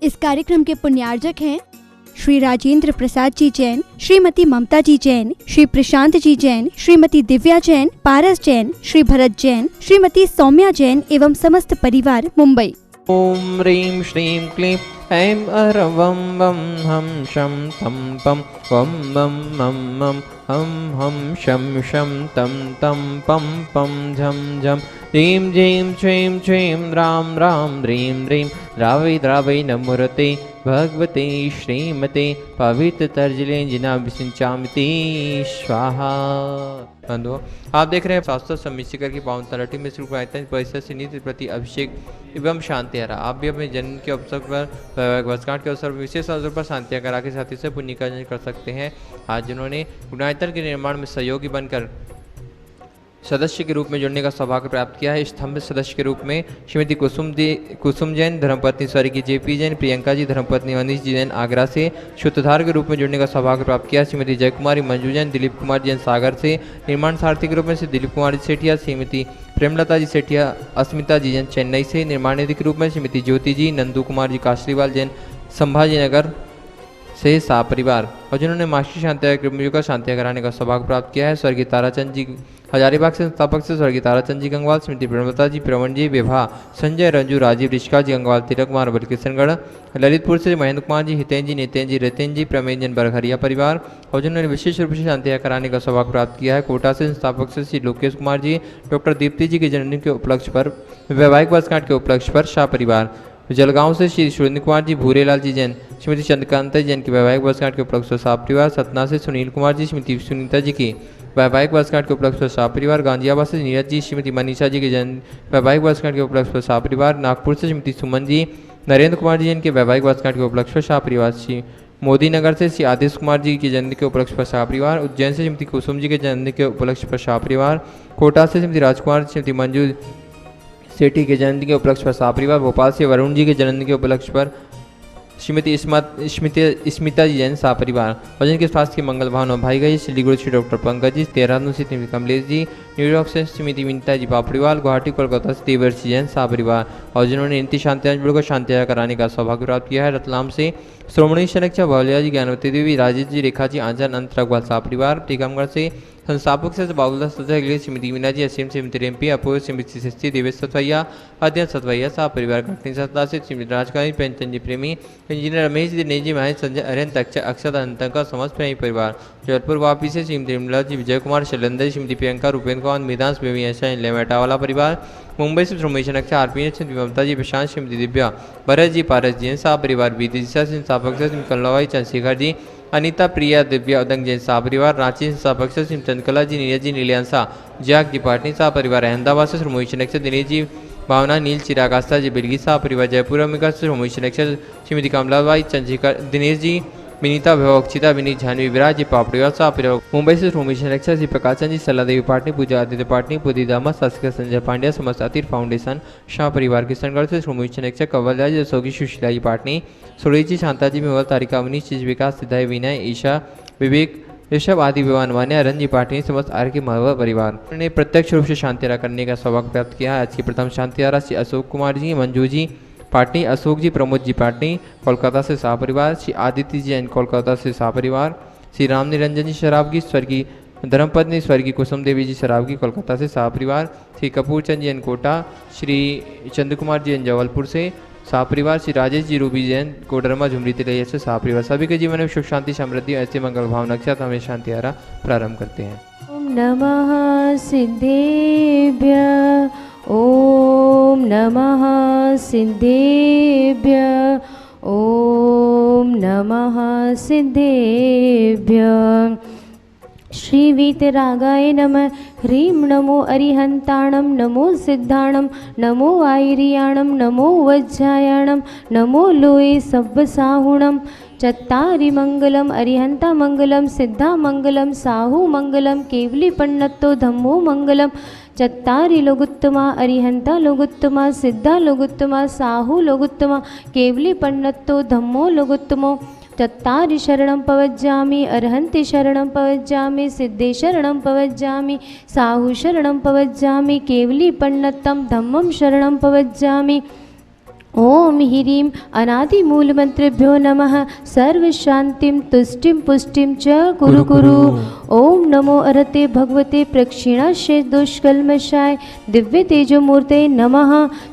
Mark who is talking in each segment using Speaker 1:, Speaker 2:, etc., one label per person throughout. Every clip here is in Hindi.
Speaker 1: इस कार्यक्रम के पुण्यार्जक हैं श्री राजेंद्र प्रसाद जी जैन, श्रीमती ममता जी जैन, श्री प्रशांत जी जैन, श्रीमती दिव्या जैन, पारस जैन, श्री भरत जैन, श्रीमती सौम्या जैन एवं समस्त परिवार, मुंबई।
Speaker 2: ओम ह्रीं श्रीं क्लीं ऐं अरवं वं हम शं तं पं वं वं मं मं हम हम शं शं तं तं पं पं झं झं ह्रीं ह्रीं श्रीं श्रीं राम राम ह्रीं ह्रीं द्रावै द्रावै नमोरते भगवते श्रीमते पवित्र तर्जलेंजना विसिंचामिति स्वाहा। बंधुओं, आप देख रहे हैं शास्त्र सम्मिश्र की पावन तलटी में श्री परिसर से नीति प्रति अभिषेक एवं शांति हरा। आप भी अपने जन्म के अवसर पर वर्षगांठ के अवसर विशेष अवसर पर शांतियाँ करा के साथी से पुण्य कार्य कर सकते हैं। आज जिन्होंने गुणायतन के निर्माण में सहयोगी बनकर सदस्य के रूप में जुड़ने का सौभाग्य प्राप्त किया है, स्तंभ सदस्य के रूप में श्रीमती कुसुम जैन, धर्मपत्नी स्वर्गीय जेपी जैन, प्रियंका जी, धर्मपत्नी मनीष जी जैन आगरा से सूत्रधार के रूप में जुड़ने का सौभाग्य प्राप्त किया। श्रीमती जय कुमारी मंजू जैन, दिलीप कुमार जैन सागर से निर्माण सारथी के रूप में से दिलीप कुमार जी सेठिया, श्रीमती प्रेमलता जी सेठिया, अस्मिता जी जैन चेन्नई से निर्माण निधि के रूप में श्रीमती ज्योति जी, नंदू कुमार जी काशलीवाल जैन संभाजीनगर से सा परिवार, और जिन्होंने मास्टर शांति का शांति कराने का सौभाग्य प्राप्त किया है स्वर्गीय ताराचंद जी हजारीबाग से संस्थापक से स्वर्गीय ताराचंद जी गंगवाल, स्मृति प्रेमलता जी, प्रवण जी विभा, संजय रंजू, राजीव रिश्का जी गंगवाल, तिलक कुमार बलकिशनगढ़, ललितपुर से महेंद्र कुमार जी, हितेन जी, नितेन जी, रतेन जी, प्रमेंजन बरघरिया परिवार, और जिन्होंने विशेष रूप से शांति कराने का सौभाग्य प्राप्त किया है कोटा से संस्थापक से श्री लोकेश कुमार जी, डॉक्टर दीप्ति जी के जन्मदिन के उपलक्ष्य पर वैवाहिक वर्षगांठ के उपलक्ष्य पर शाह परिवार, जलगांव से श्री सुरेंद्र कुमार जी, भूरेलाल जी जैन, श्रीमती चंद्रकांता जैन की वैवाहिक वर्षगांठ के उपलक्ष्य पर शाह परिवार, सतना से सुनील कुमार जी, श्रीमती सुनीता जी की वैवाहिक वर्षगांठ के उपलक्ष्य पर शाह परिवार, गांजियाबाद से नीरज जी, श्रीमती मनीषा जी के जन्म वैवाहिक वर्षगांठ के उपलक्ष्य पर शाह परिवार, नागपुर से श्रीमती सुमन जी, नरेंद्र कुमार जी जिनके वैवाहिक वर्षगांठ के उपलक्ष्य पर शाह परिवार, श्री मोदी नगर से श्री आदिश कुमार जी के जन्मदिन के उपलक्ष्य पर शाह परिवार, उज्जैन से श्रीमती कुसुम जी के जन्मदिन के उपलक्ष्य पर शाह परिवार, कोटा से श्रीमती राजकुमार, श्रीमती मंजू सेठी के जन्मदिन के उपलक्ष्य पर शाह परिवार, भोपाल से वरुण जी के जन्मदिन के उपलक्ष्य पर श्रीमती स्मिता जी जैन शाह परिवार, और जिनके स्वास्थ्य की मंगल भावना भाई गई सिलीगुड़ी श्री डॉक्टर पंकज जी, देहरादून से श्रीमती कमलेश जी, न्यूयॉर्क से श्रीमती विनीता जी पापड़ीवाल, गुवाहाटी कोलकाता से देवर्षि जैन शाह परिवार, और जिन्होंने नीति शांतियाँ को शांतियाँ कराने का सौभाग्य प्राप्त किया है रतलाम से श्रोमणी शनक्षा भौलिया जी, ज्ञानवती देवी, राजेश जी, रेखा जी, आंचल अंत रघुवाल शाह परिवार, टीकमगढ़ से संस्थापक से बाबूदास सत्या श्रीमती मीना जी, असीम श्रीमती रेम्पी, अपूर्व श्रीमती सस्ती, देवेश सतवैया, अध्यक्ष सतवैया शाह परिवार, घटनी सत्ता से श्रीमती राजकानी, प्रेमचंद जी प्रेमी, इंजीनियर रमेश जी, दिनेश जी, महेश, संजय, अरविंद, अक्षत अंत का समस्त प्रेमी परिवार, जयपुर वापी से श्रीमती निर्मला जी, विजय कुमार, शैलेंद्र जी, श्रीमती प्रियंका, रूपेंद्र कौन, मिदांश बेबी, ऐसा लेमेटावाला परिवार, मुंबई से श्रोमेशन अक्षर आरपी, श्रीमती ममता जी, प्रशांत, श्रीमती दिव्या, भरत जी, पारस जी शाह परिवार, विदिशा संस्थापक से श्री कल्लवाई चंद्रशेखर जी, अनिता, प्रिया, दिव्या, उदंग जैन शाह परिवार, रांची संस्थापक से श्री चंद्रकला जी, नीरज जी, नीलियांसा, जैक जी पाटनी शाह परिवार, अहमदाबाद से श्री मोहिशन अक्षर, दिनेश जी, भावना, नील, चिराग, आस्था जी, बिलगी शाह परिवार, जयपुर अम्बिका से मोहिशन अक्षर, श्रीमती कमलाबाई, चंद्रशेखर, दिनेश जी, विनीता, वैभव, अक्षिता, विनीत, जानवी, विराज जी पापड़ीवाल शाह परिवार, मुंबई से रोमेशन अक्षर, श्री प्रकाशन जी, सला देवी पाटनी, पूजा आदित्य पाटनी, पुदी दामा, शासक संजय पांड्या, समस्त अतीर फाउंडेशन शाह परिवार, किशनगढ़ से रोमेशन अक्षर, कवल जी, अशोकी, सुशीला जी पाटनी, सुरेश जी, शांता जी, मेवल, तारिका, अवनीश, चीज विकास, सिद्धाई, विनय, ईशा, विवेक, ऋषभ आदि विवान वान्या, रंजी पाटनी, समस्त आर्य के महवा परिवार ने प्रत्यक्ष रूप से शांतियारा करने का सौभाग्य प्राप्त किया है। आज की प्रथम शांतियारा श्री अशोक कुमार जी, मंजू जी पाटनी, अशोक जी, प्रमोद जी पाटनी, कोलकाता से शाह परिवार, श्री आदित्य जी जैन, कोलकाता से शाह परिवार, श्री राम निरंजन जी शराबगी, स्वर्गीय धर्मपत्नी स्वर्गीय कुसुम देवी जी शराबगी, कोलकाता से शाह परिवार, श्री कपूर चंद जैन कोटा, श्री चंद्र कुमार जी जैन जबलपुर से शाह परिवार, श्री राजेश जी रूबी जैन कोडरमा झुमरी तिलैया से शाह परिवार। सभी के जीवन में सुख शांति समृद्धि ऐसे मंगल भावना के साथ हमें शांतियारा प्रारंभ करते हैं।
Speaker 3: ओम नमः सिद्धेभ्य, ओम नमः सिद्धेभ्य, ओम नमः सिद्धेभ्य। श्री वीतरागाय नमः। ह्रीं नमो अरिहंताणं, नमो सिद्धाणं, नमो आयरियाणं, नमो वज्रायाणं, नमो लोये सव्वसाहुणं। चत्तारि मंगलम अरिहंता मंगलम, सिद्धा मंगलम, साहु मंगलम, केवली पन्नत्तो धम्मो मंगलम। चत्तारि लोगुत्तमा अरिहंता लोगुत्तमा, सिद्धा लोगुत्तमा, साहु लोगुत्तमा, केवली पन्नत्तो धम्मो लोगुत्तमो। चत्तारि शरणं पवज्जामि, अर्हन्ति शरणं पवज्जामि, सिद्धे शरणं पवज्जामि, साहु शरणं पवज्जामि, केवली पन्नत्तं धम्मं शरणं पवज्जामि। ओम ह्रीं अनादिमूलमन्त्रेभ्यो नमः सर्वशान्तिं तुष्टिं पुष्टिं च कुरु कुरु। ओम नमो अरते भगवते प्रक्षिणाशे दोषकल्मषाय दिव्य तेजोमूर्ते नमः।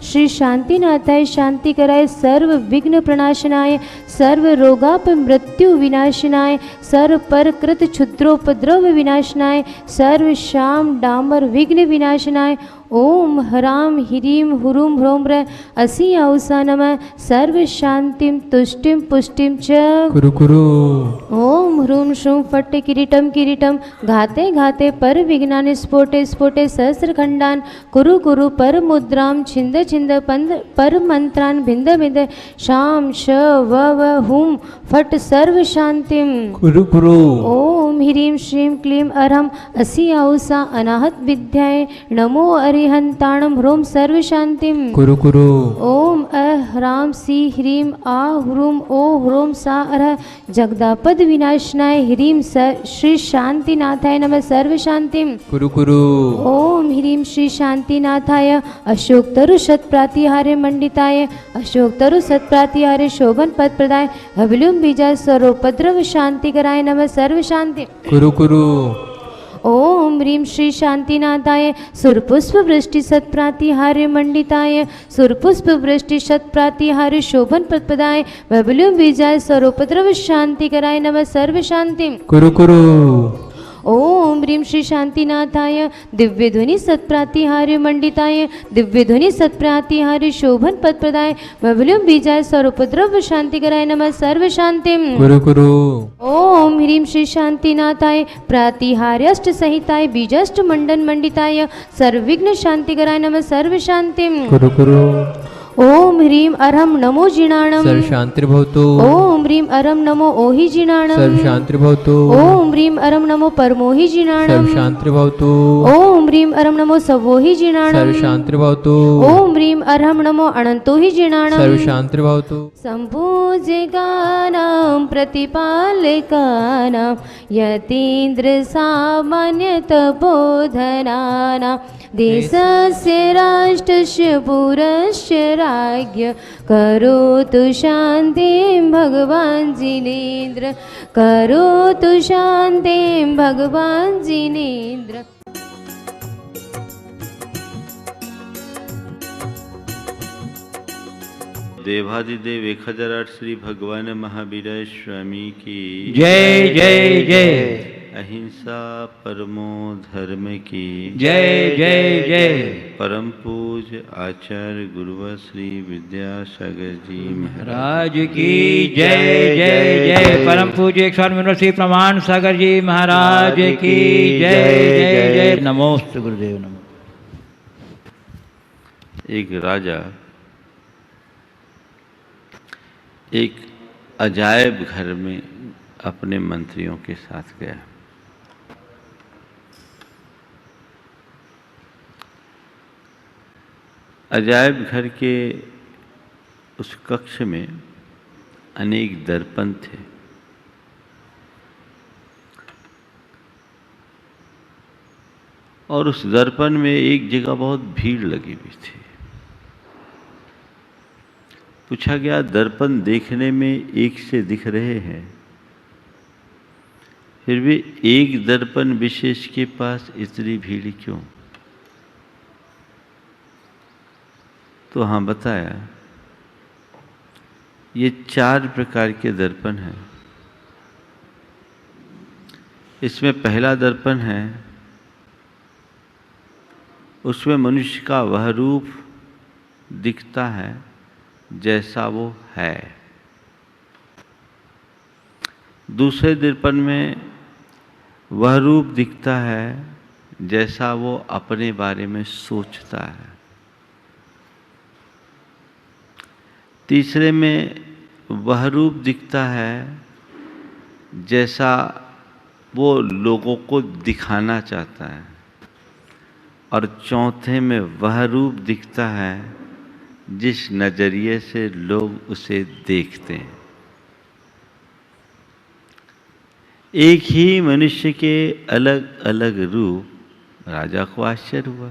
Speaker 3: श्री शांतिनाथाय शांतिकराय सर्व विघ्न प्रणाशनाय सर्व रोगाप मृत्यु विनाशनाय सर्व पर कृत क्षुद्रोपद्रव विनाशनाय सर्व शाम डामर विघ्न विनाशनाय ओम ह्रां ह्रीं हुरुं ह्रौं ह्र असि औसा नमः सर्व शांतिं तुष्टिं पुष्टिं च
Speaker 2: कुरु कुरु।
Speaker 3: ओम ह्रूं श्रूं फट् किरीटं किरीटं घाते घाते पर विघ्नानि स्फोटे स्फोटे सहस्रखण्डान् कुरु कुरु पर मुद्रां छिन्द छिन्द पर मंत्रान् भिन्द भिन्द शां श व हुं फट् सर्व शांतिं
Speaker 2: कुरु कुरु।
Speaker 3: ओम ह्रीं श्रीं क्लीं अरहं असि औसा अनाहत विद्याय नमो अरिहन्ताणं ह्रौं सर्व शांतिं
Speaker 2: कुरु कुरु।
Speaker 3: ओम ह्रां सी ह्रीं आ ह्रूं ओ ह्रौं सा अरह जगदापद विनाशनाय ह्रीं श्री शांतिनाथाय नमः सर्व शांतिं
Speaker 2: कुरु कुरु।
Speaker 3: ओम ह्रीं श्री शांतिनाथाय अशोकतरु शतप्रातिहारे मंडिताय अशोकतरु शतप्रातिहारे शोभन पद प्रदाय हविलुम बीजा सर्वोपद्रव शांतिकराय नमः सर्व शांति
Speaker 2: कुरु कुरु।
Speaker 3: ओम ह्रीं श्री शांतिनाथाय सुरपुष्प वृष्टि सत्प्रातिहार्य मंडिताय सुरपुष्प वृष्टि शतप्रातिहार्य शोभन प्रदाय बबलुम बीजाय सर्वोपद्रव शांतिकराय नमः सर्व शांति
Speaker 2: कुरु कुरु।
Speaker 3: ओम ह्रीं श्री शांतिनाथाय दिव्य ध्वनि सत्प्रातिहार्य मंडिताय दिव्य ध्वनि सत्प्रातिहार्य शोभन पद प्रदाय बबलुम बीजाय सर्वोपद्रव शांतिकराय नमः सर्व शांति
Speaker 2: कुरु कुरु।
Speaker 3: ओम ह्रीं श्री शांतिनाथाय प्रातिहार्यष्ट सहिताय बीजष्ट मंडन मंडिताय सर्वविघ्न शांतिकराय नमः सर्व शांति
Speaker 2: कुरु कुरु।
Speaker 3: ओम ह्रीं अरहं नमो जिनाणं
Speaker 2: सर्व शांतिर्भवतु।
Speaker 3: ओम ह्रीं अरहं नमो ओहि जिनाणं
Speaker 2: सर्व शांतिर्भवतु।
Speaker 3: ओम ह्रीं अरहं नमो परमोहि जिनाणं
Speaker 2: सर्व शांतिर्भवतु।
Speaker 3: ओम ह्रीं अरहं नमो सवोहि जिनाणं
Speaker 2: सर्व शांतिर्भवतु।
Speaker 3: ओम ह्रीं अरहं नमो अनन्तोहि जिनाणं
Speaker 2: सर्व शांतिर्भवतु।
Speaker 3: सम्पूज्यकानां प्रतिपालकानां यतीन्द्र सामान्यतपोधनानां देशस्य राष्ट्रस्य पुरस्य राज्ञ करोतु शान्तिं भगवान् जिनेन्द्र करोतु शान्तिं भगवान् जिनेन्द्र।
Speaker 4: देवादिदेव 1008 श्री भगवान महावीर स्वामी की
Speaker 2: जय जय जय।
Speaker 4: अहिंसा परमो धर्म की
Speaker 2: जय जय जय।
Speaker 4: परम पूज्य आचार्य गुरुवर श्री विद्यासागर जी
Speaker 5: महाराज की जय जय जय। परम पूज्य 108 श्री प्रमाण सागर जी महाराज की जय जय जय। नमोस्तु गुरुदेव नमो।
Speaker 4: एक राजा एक अजायब घर में अपने मंत्रियों के साथ गया। अजायब घर के उस कक्ष में अनेक दर्पण थे। और उस दर्पण में एक जगह बहुत भीड़ लगी हुई थी। पूछा गया, दर्पण देखने में एक से दिख रहे हैं, फिर भी एक दर्पण विशेष के पास इतनी भीड़ क्यों? तो हाँ बताया, ये 4 प्रकार के दर्पण हैं। इसमें पहला दर्पण है, उसमें मनुष्य का वह रूप दिखता है जैसा वो है। दूसरे दर्पण में वह रूप दिखता है जैसा वो अपने बारे में सोचता है। तीसरे में वह रूप दिखता है जैसा वो लोगों को दिखाना चाहता है। और चौथे में वह रूप दिखता है जिस नज़रिए से लोग उसे देखते हैं। एक ही मनुष्य के अलग अलग रूप। राजा को आश्चर्य हुआ,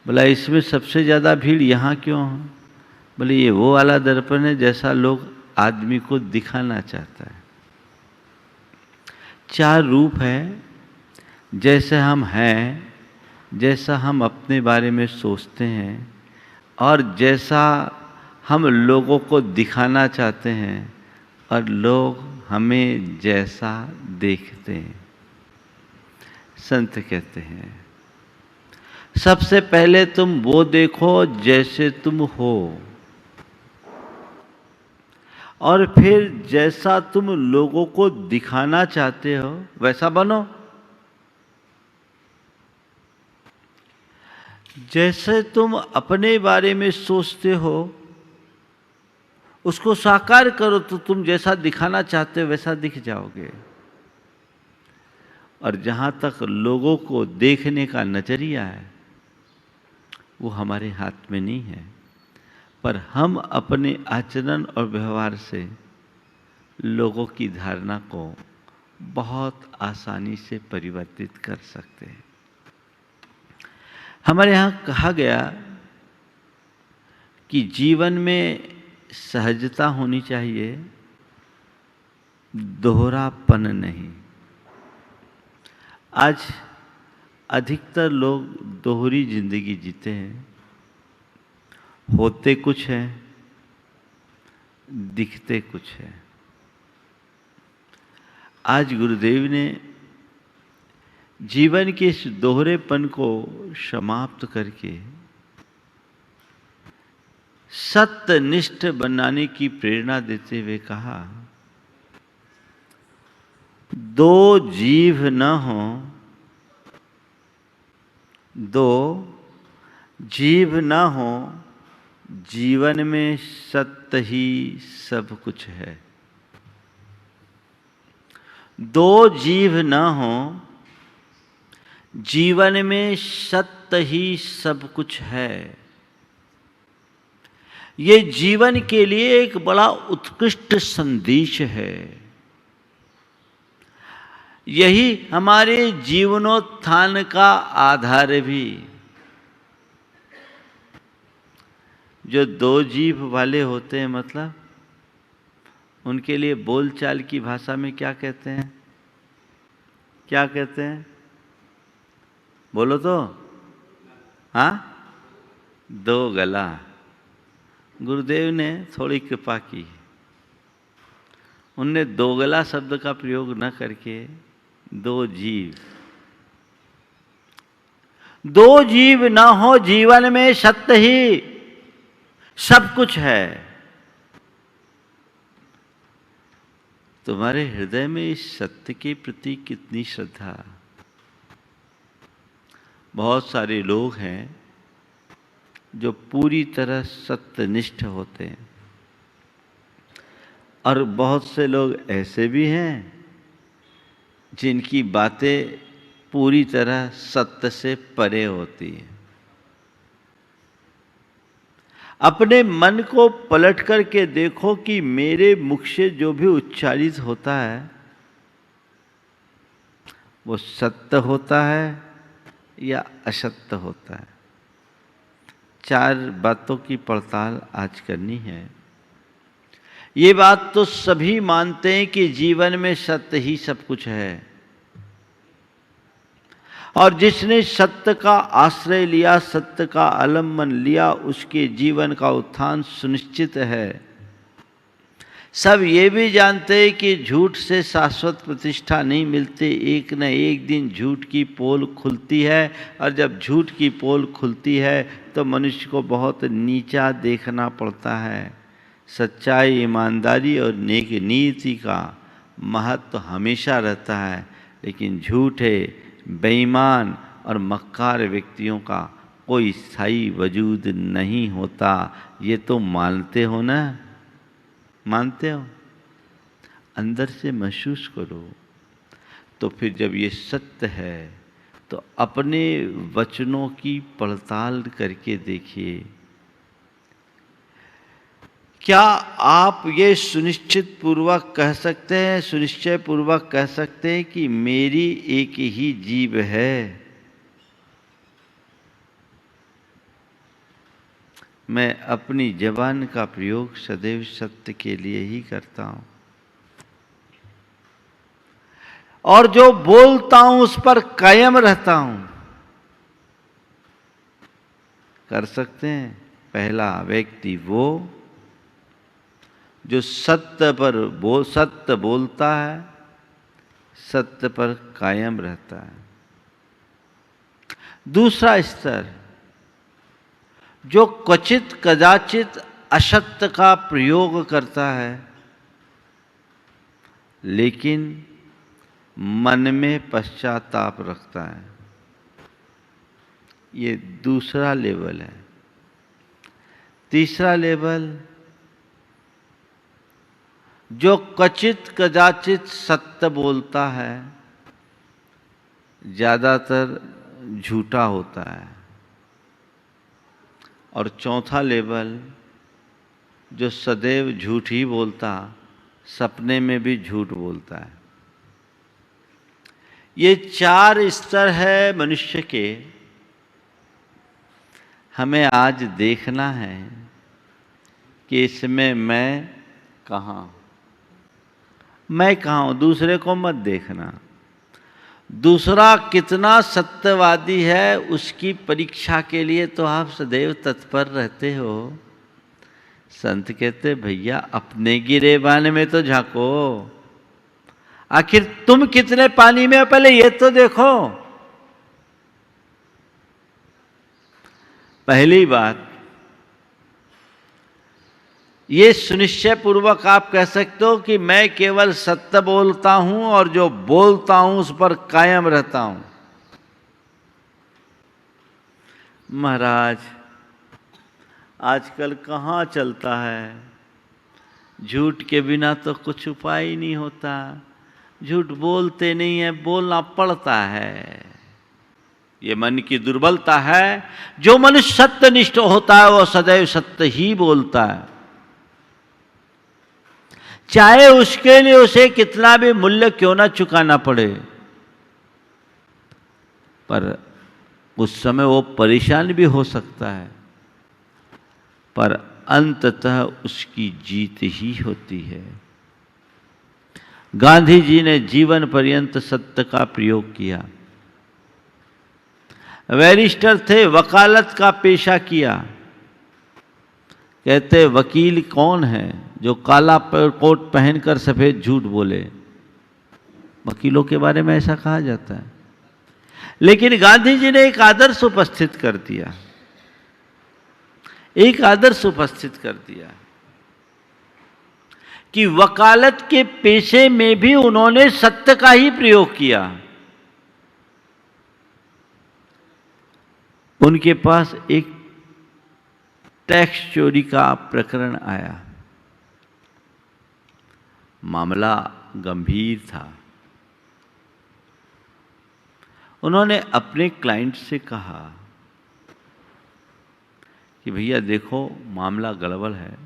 Speaker 4: बोला इसमें सबसे ज़्यादा भीड़ यहाँ क्यों है? बोले ये वो वाला दर्पण है जैसा लोग आदमी को दिखाना चाहता है। 4 रूप है, जैसे हम हैं, जैसा हम अपने बारे में सोचते हैं और जैसा हम लोगों को दिखाना चाहते हैं और लोग हमें जैसा देखते हैं। संत कहते हैं सबसे पहले तुम वो देखो जैसे तुम हो, और फिर जैसा तुम लोगों को दिखाना चाहते हो वैसा बनो। जैसे तुम अपने बारे में सोचते हो उसको साकार करो तो तुम जैसा दिखाना चाहते हो वैसा दिख जाओगे। और जहाँ तक लोगों को देखने का नजरिया है वो हमारे हाथ में नहीं है, पर हम अपने आचरण और व्यवहार से लोगों की धारणा को बहुत आसानी से परिवर्तित कर सकते हैं। हमारे यहाँ कहा गया कि जीवन में सहजता होनी चाहिए, दोहरापन नहीं। आज अधिकतर लोग दोहरी जिंदगी जीते हैं, होते कुछ है, दिखते कुछ है। आज गुरुदेव ने जीवन के इस दोहरेपन को समाप्त करके सत्यनिष्ठ बनाने की प्रेरणा देते हुए कहा, 2 जीव न हो, 2 जीव न हो, जीवन में सत्य ही सब कुछ है। 2 जीव न हो, जीवन में सत्य ही सब कुछ है। ये जीवन के लिए एक बड़ा उत्कृष्ट संदेश है। यही हमारे जीवनोत्थान का आधार भी। जो 2 जीव वाले होते हैं, मतलब उनके लिए बोलचाल की भाषा में क्या कहते हैं? क्या कहते हैं? बोलो तो। हाँ, 2 गला। गुरुदेव ने थोड़ी कृपा की, उनने 2 गला शब्द का प्रयोग न करके 2 जीव। 2 जीव ना हो, जीवन में सत्य ही सब कुछ है। तुम्हारे हृदय में इस सत्य के प्रति कितनी श्रद्धा? बहुत सारे लोग हैं जो पूरी तरह सत्यनिष्ठ होते हैं, और बहुत से लोग ऐसे भी हैं जिनकी बातें पूरी तरह सत्य से परे होती हैं। अपने मन को पलट करके देखो कि मेरे मुख से जो भी उच्चारित होता है वो सत्य होता है या असत्य होता है। 4 बातों की पड़ताल आज करनी है। ये बात तो सभी मानते हैं कि जीवन में सत्य ही सब कुछ है, और जिसने सत्य का आश्रय लिया, सत्य का आलम्बन लिया, उसके जीवन का उत्थान सुनिश्चित है। सब ये भी जानते हैं कि झूठ से शाश्वत प्रतिष्ठा नहीं मिलती। एक न एक दिन झूठ की पोल खुलती है, और जब झूठ की पोल खुलती है तो मनुष्य को बहुत नीचा देखना पड़ता है। सच्चाई, ईमानदारी और नेक नीति का महत्व हमेशा रहता है, लेकिन झूठे, बेईमान और मक्कार व्यक्तियों का कोई स्थायी वजूद नहीं होता। ये तो मानते हो ना? मानते हो? अंदर से महसूस करो। तो फिर जब ये सत्य है तो अपने वचनों की पड़ताल करके देखिए, क्या आप ये सुनिश्चित पूर्वक कह सकते हैं, सुनिश्चय पूर्वक कह सकते हैं कि मेरी एक ही जीव है? मैं अपनी जबान का प्रयोग सदैव सत्य के लिए ही करता हूं और जो बोलता हूं उस पर कायम रहता हूं। कर सकते हैं। पहला व्यक्ति वो जो सत्य बोलता है, सत्य पर कायम रहता है। दूसरा स्तर जो क्वचित कदाचित असत्य का प्रयोग करता है लेकिन मन में पश्चाताप रखता है, ये दूसरा लेवल है। तीसरा लेवल जो क्वचित कदाचित सत्य बोलता है, ज्यादातर झूठा होता है। और चौथा लेवल जो सदैव झूठ ही बोलता, सपने में भी झूठ बोलता है। ये 4 स्तर है मनुष्य के। हमें आज देखना है कि इसमें मैं कहाँ हूं। दूसरे को मत देखना। दूसरा कितना सत्यवादी है उसकी परीक्षा के लिए तो आप सदैव तत्पर रहते हो। संत कहते भैया अपने गिरेबान में तो झांको, आखिर तुम कितने पानी में हो पहले ये तो देखो। पहली बात ये सुनिश्चय पूर्वक आप कह सकते हो कि मैं केवल सत्य बोलता हूं और जो बोलता हूं उस पर कायम रहता हूं। महाराज आजकल कहाँ चलता है, झूठ के बिना तो कुछ उपाय ही नहीं होता। झूठ बोलते नहीं है, बोलना पड़ता है। ये मन की दुर्बलता है। जो मनुष्य सत्यनिष्ठ होता है वो सदैव सत्य ही बोलता है, चाहे उसके लिए उसे कितना भी मूल्य क्यों ना चुकाना पड़े। पर उस समय वो परेशान भी हो सकता है, पर अंततः उसकी जीत ही होती है। गांधी जी ने जीवन पर्यंत सत्य का प्रयोग किया। बैरिस्टर थे, वकालत का पेशा किया। कहते वकील कौन है जो काला कोट पहनकर सफेद झूठ बोले। वकीलों के बारे में ऐसा कहा जाता है। लेकिन गांधी जी ने एक आदर्श उपस्थित कर दिया, एक आदर्श उपस्थित कर दिया कि वकालत के पेशे में भी उन्होंने सत्य का ही प्रयोग किया। उनके पास एक टैक्स चोरी का प्रकरण आया। मामला गंभीर था। उन्होंने अपने क्लाइंट से कहा कि भैया देखो मामला गड़बड़ है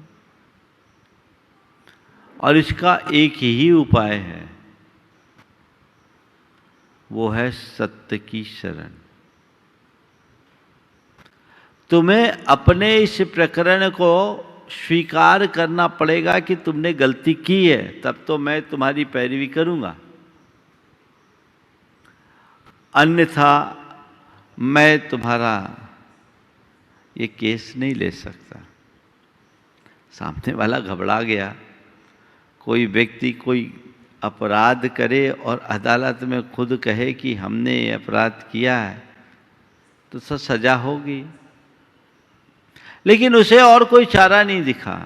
Speaker 4: और इसका एक ही उपाय है, वो है सत्य की शरण। तुम्हें अपने इस प्रकरण को स्वीकार करना पड़ेगा कि तुमने गलती की है, तब तो मैं तुम्हारी पैरवी करूंगा, अन्यथा मैं तुम्हारा ये केस नहीं ले सकता। सामने वाला घबरा गया। कोई व्यक्ति कोई अपराध करे और अदालत में खुद कहे कि हमने ये अपराध किया है तो सजा होगी, लेकिन उसे और कोई चारा नहीं दिखा।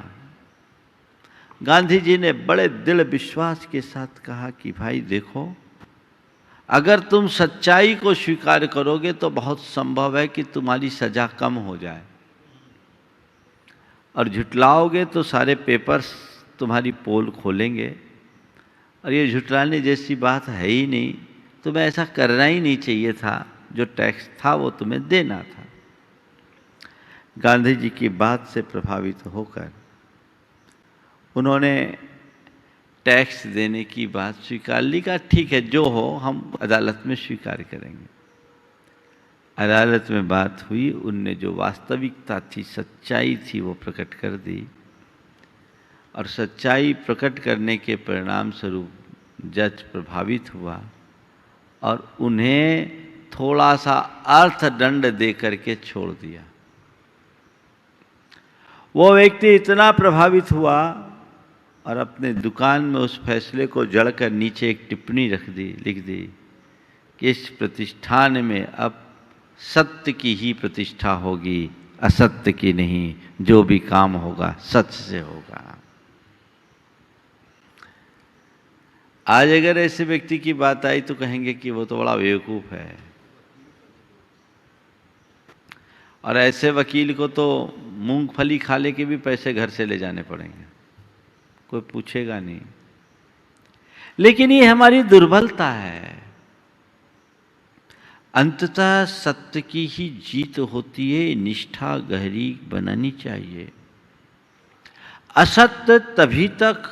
Speaker 4: गांधी जी ने बड़े दृढ़ विश्वास के साथ कहा कि भाई देखो, अगर तुम सच्चाई को स्वीकार करोगे तो बहुत संभव है कि तुम्हारी सजा कम हो जाए, और झुटलाओगे तो सारे पेपर्स तुम्हारी पोल खोलेंगे, और ये झुटलाने जैसी बात है ही नहीं। तुम्हें ऐसा करना ही नहीं चाहिए था, जो टैक्स था वो तुम्हें देना था। गांधी जी की बात से प्रभावित होकर उन्होंने टैक्स देने की बात स्वीकार ली। कहा ठीक है, जो हो हम अदालत में स्वीकार करेंगे। अदालत में बात हुई, उनने जो वास्तविकता थी, सच्चाई थी, वो प्रकट कर दी। और सच्चाई प्रकट करने के परिणाम स्वरूप जज प्रभावित हुआ और उन्हें थोड़ा सा अर्थदंड दे करके छोड़ दिया। वो व्यक्ति इतना प्रभावित हुआ और अपने दुकान में उस फैसले को जड़कर नीचे एक टिप्पणी लिख दी कि इस प्रतिष्ठान में अब सत्य की ही प्रतिष्ठा होगी, असत्य की नहीं। जो भी काम होगा सच से होगा। आज अगर ऐसे व्यक्ति की बात आई तो कहेंगे कि वो तो बड़ा बेवकूफ है, और ऐसे वकील को तो मूंगफली खाने के भी पैसे घर से ले जाने पड़ेंगे, कोई पूछेगा नहीं। लेकिन ये हमारी दुर्बलता है। अंततः सत्य की ही जीत होती है, निष्ठा गहरी बनानी चाहिए। असत्य तभी तक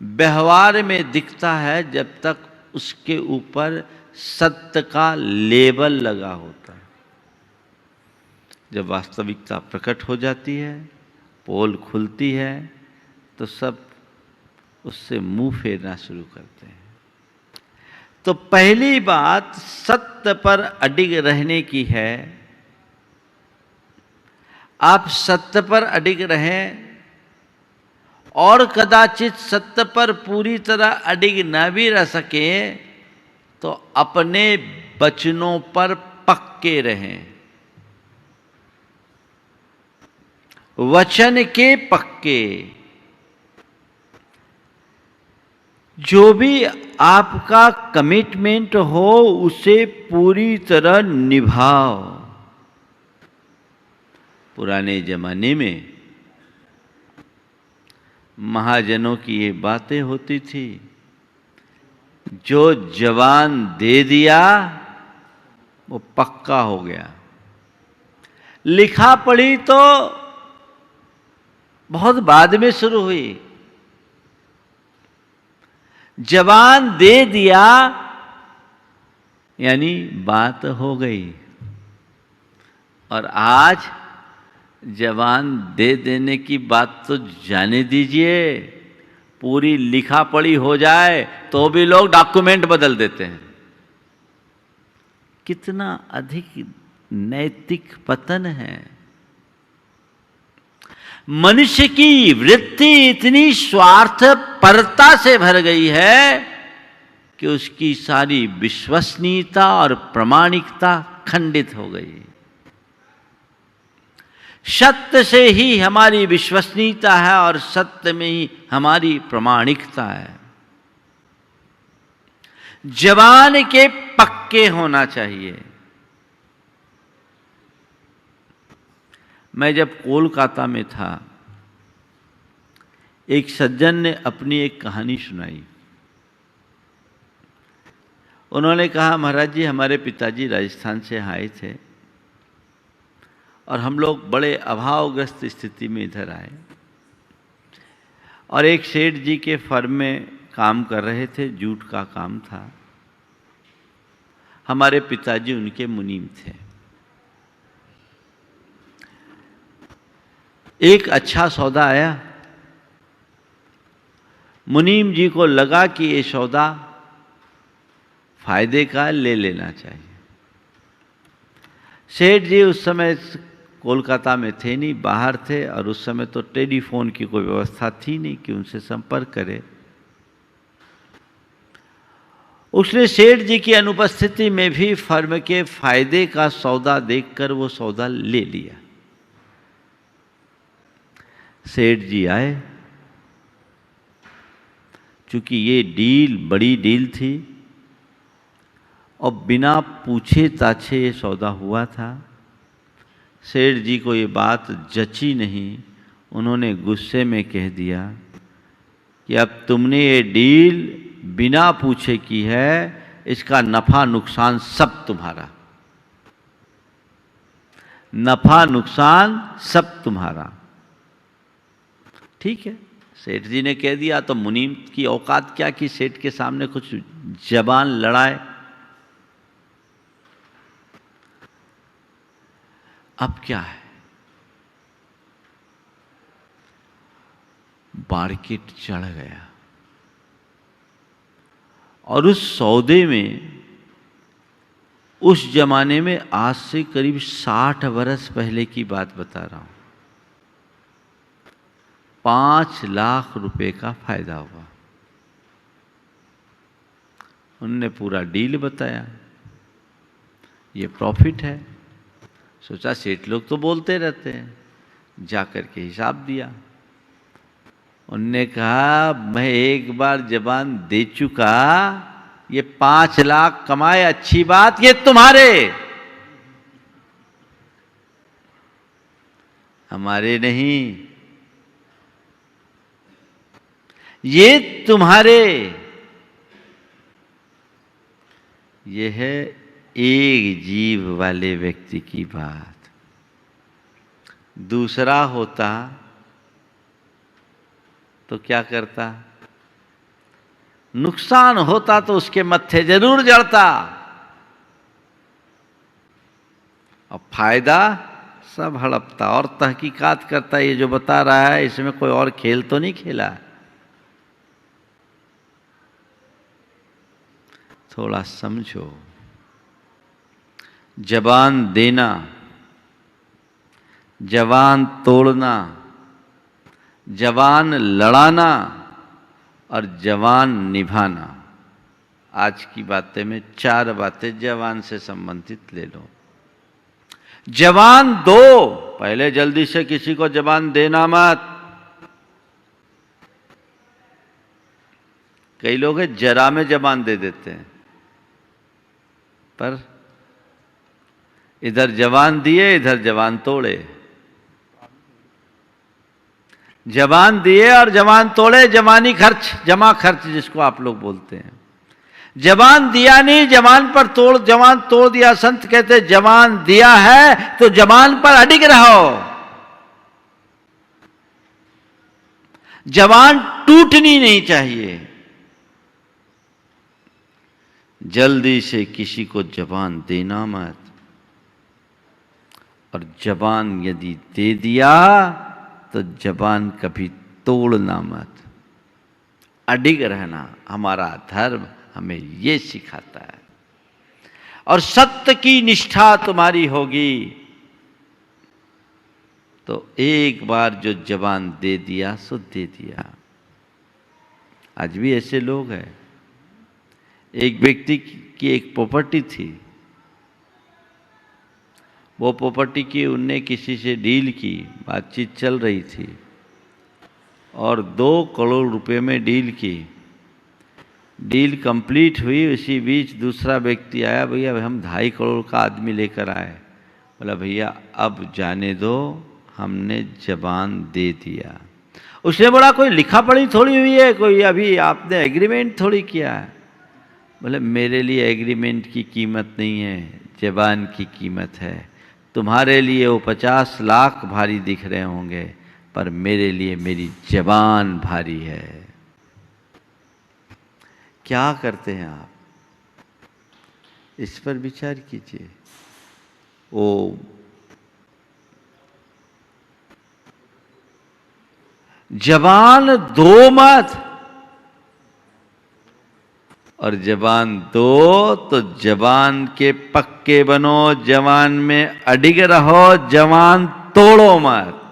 Speaker 4: व्यवहार में दिखता है जब तक उसके ऊपर सत्य का लेबल लगा होता है। जब वास्तविकता प्रकट हो जाती है, पोल खुलती है, तो सब उससे मुंह फेरना शुरू करते हैं। तो पहली बात सत्य पर अडिग रहने की है। आप सत्य पर अडिग रहें, और कदाचित सत्य पर पूरी तरह अडिग न भी रह सके तो अपने वचनों पर पक्के रहें, वचन के पक्के। जो भी आपका कमिटमेंट हो उसे पूरी तरह निभाओ। पुराने जमाने में महाजनों की ये बातें होती थी, जो जवान दे दिया वो पक्का हो गया। लिखा पढ़ी तो बहुत बाद में शुरू हुई। जवान दे दिया यानी बात हो गई। और आज जवान दे देने की बात तो जाने दीजिए, पूरी लिखा पढ़ी हो जाए तो भी लोग डॉक्यूमेंट बदल देते हैं। कितना अधिक नैतिक पतन है। मनुष्य की वृत्ति इतनी स्वार्थपरता से भर गई है कि उसकी सारी विश्वसनीयता और प्रामाणिकता खंडित हो गई। सत्य से ही हमारी विश्वसनीयता है और सत्य में ही हमारी प्रामाणिकता है। जवान के पक्के होना चाहिए। मैं जब कोलकाता में था, एक सज्जन ने अपनी एक कहानी सुनाई। उन्होंने कहा, महाराज जी, हमारे पिताजी राजस्थान से आए थे और हम लोग बड़े अभावग्रस्त स्थिति में इधर आए, और एक सेठ जी के फर्म में काम कर रहे थे, जूट का काम था। हमारे पिताजी उनके मुनीम थे। एक अच्छा सौदा आया। मुनीम जी को लगा कि ये सौदा फायदे का ले लेना चाहिए। सेठ जी उस समय कोलकाता में थे नहीं, बाहर थे, और उस समय तो टेलीफोन की कोई व्यवस्था थी नहीं कि उनसे संपर्क करे। उसने सेठ जी की अनुपस्थिति में भी फर्म के फायदे का सौदा देखकर वो सौदा ले लिया। सेठ जी आए। चूंकि ये डील बड़ी डील थी और बिना पूछे ताछे ये सौदा हुआ था, सेठ जी को ये बात जची नहीं। उन्होंने गुस्से में कह दिया कि अब तुमने ये डील बिना पूछे की है, इसका नफा नुकसान सब तुम्हारा, नफा नुकसान सब तुम्हारा। ठीक है, सेठ जी ने कह दिया तो मुनीम की औकात क्या कि सेठ के सामने कुछ जबान लड़ाए। अब क्या है, मार्केट चढ़ गया और उस सौदे में, उस जमाने में, आज से करीब 60 वर्ष पहले की बात बता रहा हूं, 5 लाख रुपए का फायदा हुआ। उनने पूरा डील बताया, ये प्रॉफिट है। सोचा सेठ लोग तो बोलते रहते हैं, जाकर के हिसाब दिया। उनने कहा मैं एक बार जबान दे चुका, ये 5 लाख कमाए अच्छी बात, ये तुम्हारे, हमारे नहीं, ये तुम्हारे। ये है एक जीव वाले व्यक्ति की बात। दूसरा होता तो क्या करता, नुकसान होता तो उसके मत्थे जरूर जड़ता, और फायदा सब हड़पता और तहकीकात करता, ये जो बता रहा है इसमें कोई और खेल तो नहीं खेला। थोड़ा समझो, जबान देना, जबान तोड़ना, जबान लड़ाना और जबान निभाना, आज की बातें में 4 बातें जबान से संबंधित ले लो। जबान दो, पहले जल्दी से किसी को जबान देना मत। कई लोग हैं जरा में जबान दे देते हैं, पर इधर जबान दिए इधर जबान तोड़े, जबान दिए और जबान तोड़े, जबानी खर्च, जमा खर्च जिसको आप लोग बोलते हैं। जबान दिया नहीं, जबान पर जबान तोड़ दिया। संत कहते जबान दिया है तो जबान पर अडिग रहो, जबान टूटनी नहीं चाहिए। जल्दी से किसी को जबान देना मत, और जबान यदि दे दिया तो जबान कभी तोड़ना मत, अडिग रहना। हमारा धर्म हमें ये सिखाता है। और सत्य की निष्ठा तुम्हारी होगी तो एक बार जो जबान दे दिया सो दे दिया। आज भी ऐसे लोग हैं। एक व्यक्ति की एक प्रॉपर्टी थी, वो प्रॉपर्टी की उनने किसी से डील की, बातचीत चल रही थी और 2 करोड़ रुपए में डील की। डील कंप्लीट हुई, उसी बीच दूसरा व्यक्ति आया, भैया हम 2.5 करोड़ का आदमी लेकर आए। बोला भैया अब जाने दो, हमने जबान दे दिया। उसने बोला कोई लिखा पढ़ी थोड़ी हुई है, कोई अभी आपने एग्रीमेंट थोड़ी किया है। बोले मेरे लिए एग्रीमेंट की कीमत नहीं है, जबान की कीमत है। तुम्हारे लिए वो 50 लाख भारी दिख रहे होंगे, पर मेरे लिए मेरी जबान भारी है। क्या करते हैं आप, इस पर विचार कीजिए। ओ जबान दो मत, और जबान दो तो जबान के पक्के बनो, जबान में अडिग रहो, जबान तोड़ो मत।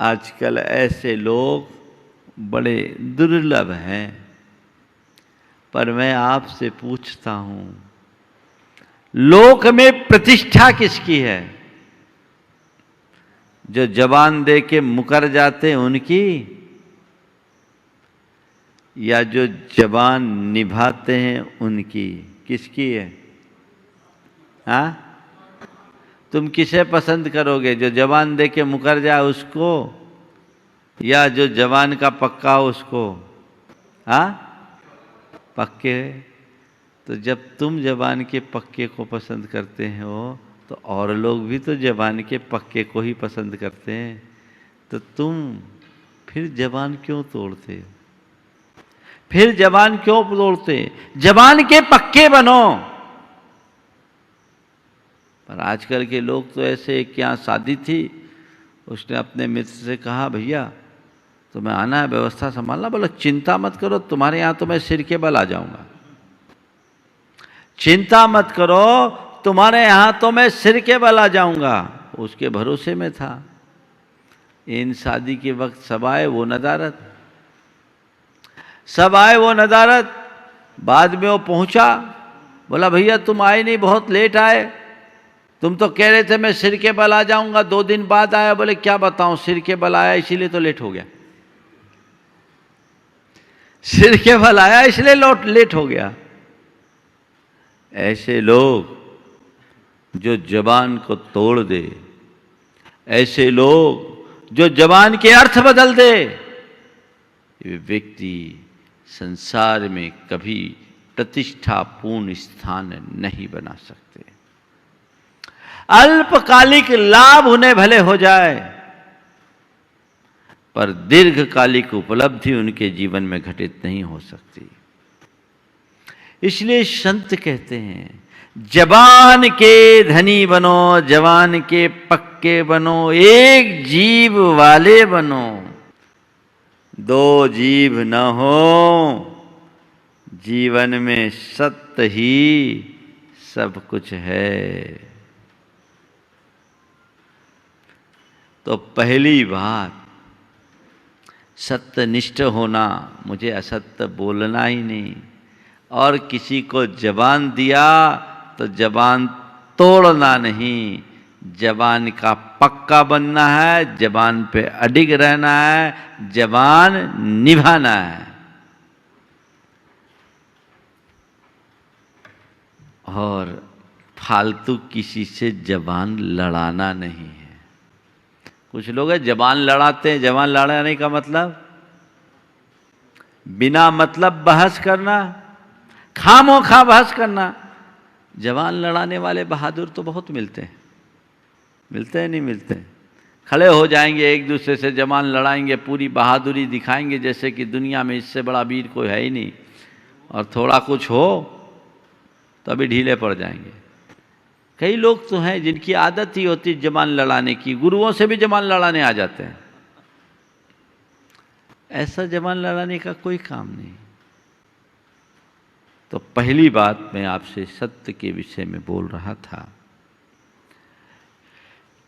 Speaker 4: आजकल ऐसे लोग बड़े दुर्लभ हैं, पर मैं आपसे पूछता हूं, लोक में प्रतिष्ठा किसकी है? जो जबान दे के मुकर जाते हैं उनकी, या जो जबान निभाते हैं उनकी? किसकी है? हाँ, तुम किसे पसंद करोगे? जो जबान दे के मुकर जाए उसको, या जो जबान का पक्का हो उसको? हाँ, पक्के। तो जब तुम जबान के पक्के को पसंद करते हो तो और लोग भी तो जबान के पक्के को ही पसंद करते हैं। तो तुम फिर जबान क्यों तोड़ते? फिर जबान क्यों तोड़ते? जबान के पक्के बनो। पर आजकल के लोग तो ऐसे, एक यहाँ शादी थी, उसने अपने मित्र से कहा भैया तुम्हें आना है, व्यवस्था संभालना। बोला चिंता मत करो, तुम्हारे यहाँ तो मैं सिर के बल आ जाऊंगा। चिंता मत करो, तुम्हारे यहाँ तो मैं सिर के बल आ जाऊंगा। उसके भरोसे में था। इन शादी के वक्त सब आए वो नदारत, सब आए वो नदारत। बाद में वो पहुंचा, बोला भैया तुम आए नहीं, बहुत लेट आए। तुम तो कह रहे थे मैं सिर के बल आ जाऊंगा, 2 दिन बाद आया। बोले क्या बताऊं, सिर के बल आया इसीलिए तो लेट हो गया। सिर के बल आया इसलिए लेट हो गया। ऐसे लोग जो जबान को तोड़ दे, ऐसे लोग जो जबान के अर्थ बदल दे, ये व्यक्ति संसार में कभी प्रतिष्ठापूर्ण स्थान नहीं बना सकते। अल्पकालिक लाभ उन्हें भले हो जाए, पर दीर्घकालिक उपलब्धि उनके जीवन में घटित नहीं हो सकती। इसलिए संत कहते हैं जबान के धनी बनो, जबान के पक्के बनो, एक जीभ वाले बनो। 2 जीभ न हो, जीवन में सत्य ही सब कुछ है। तो पहली बात सत्यनिष्ठ होना, मुझे असत्य बोलना ही नहीं। और किसी को जबान दिया तो जबान तोड़ना नहीं, जबान का पक्का बनना है, जबान पे अडिग रहना है, जबान निभाना है। और फालतू किसी से जबान लड़ाना नहीं है। कुछ लोग है जबान लड़ाते हैं। जबान लड़ाने का मतलब बिना मतलब बहस करना, खामोखा बहस करना। जबान लड़ाने वाले बहादुर तो बहुत मिलते हैं। मिलते हैं नहीं मिलते हैं। खड़े हो जाएंगे, एक दूसरे से जबान लड़ाएंगे, पूरी बहादुरी दिखाएंगे जैसे कि दुनिया में इससे बड़ा वीर कोई है ही नहीं। और थोड़ा कुछ हो तो अभी ढीले पड़ जाएंगे। कई लोग तो हैं जिनकी आदत ही होती है जबान लड़ाने की, गुरुओं से भी जबान लड़ाने आ जाते हैं। ऐसा जबान लड़ाने का कोई काम नहीं। तो पहली बात मैं आपसे सत्य के विषय में बोल रहा था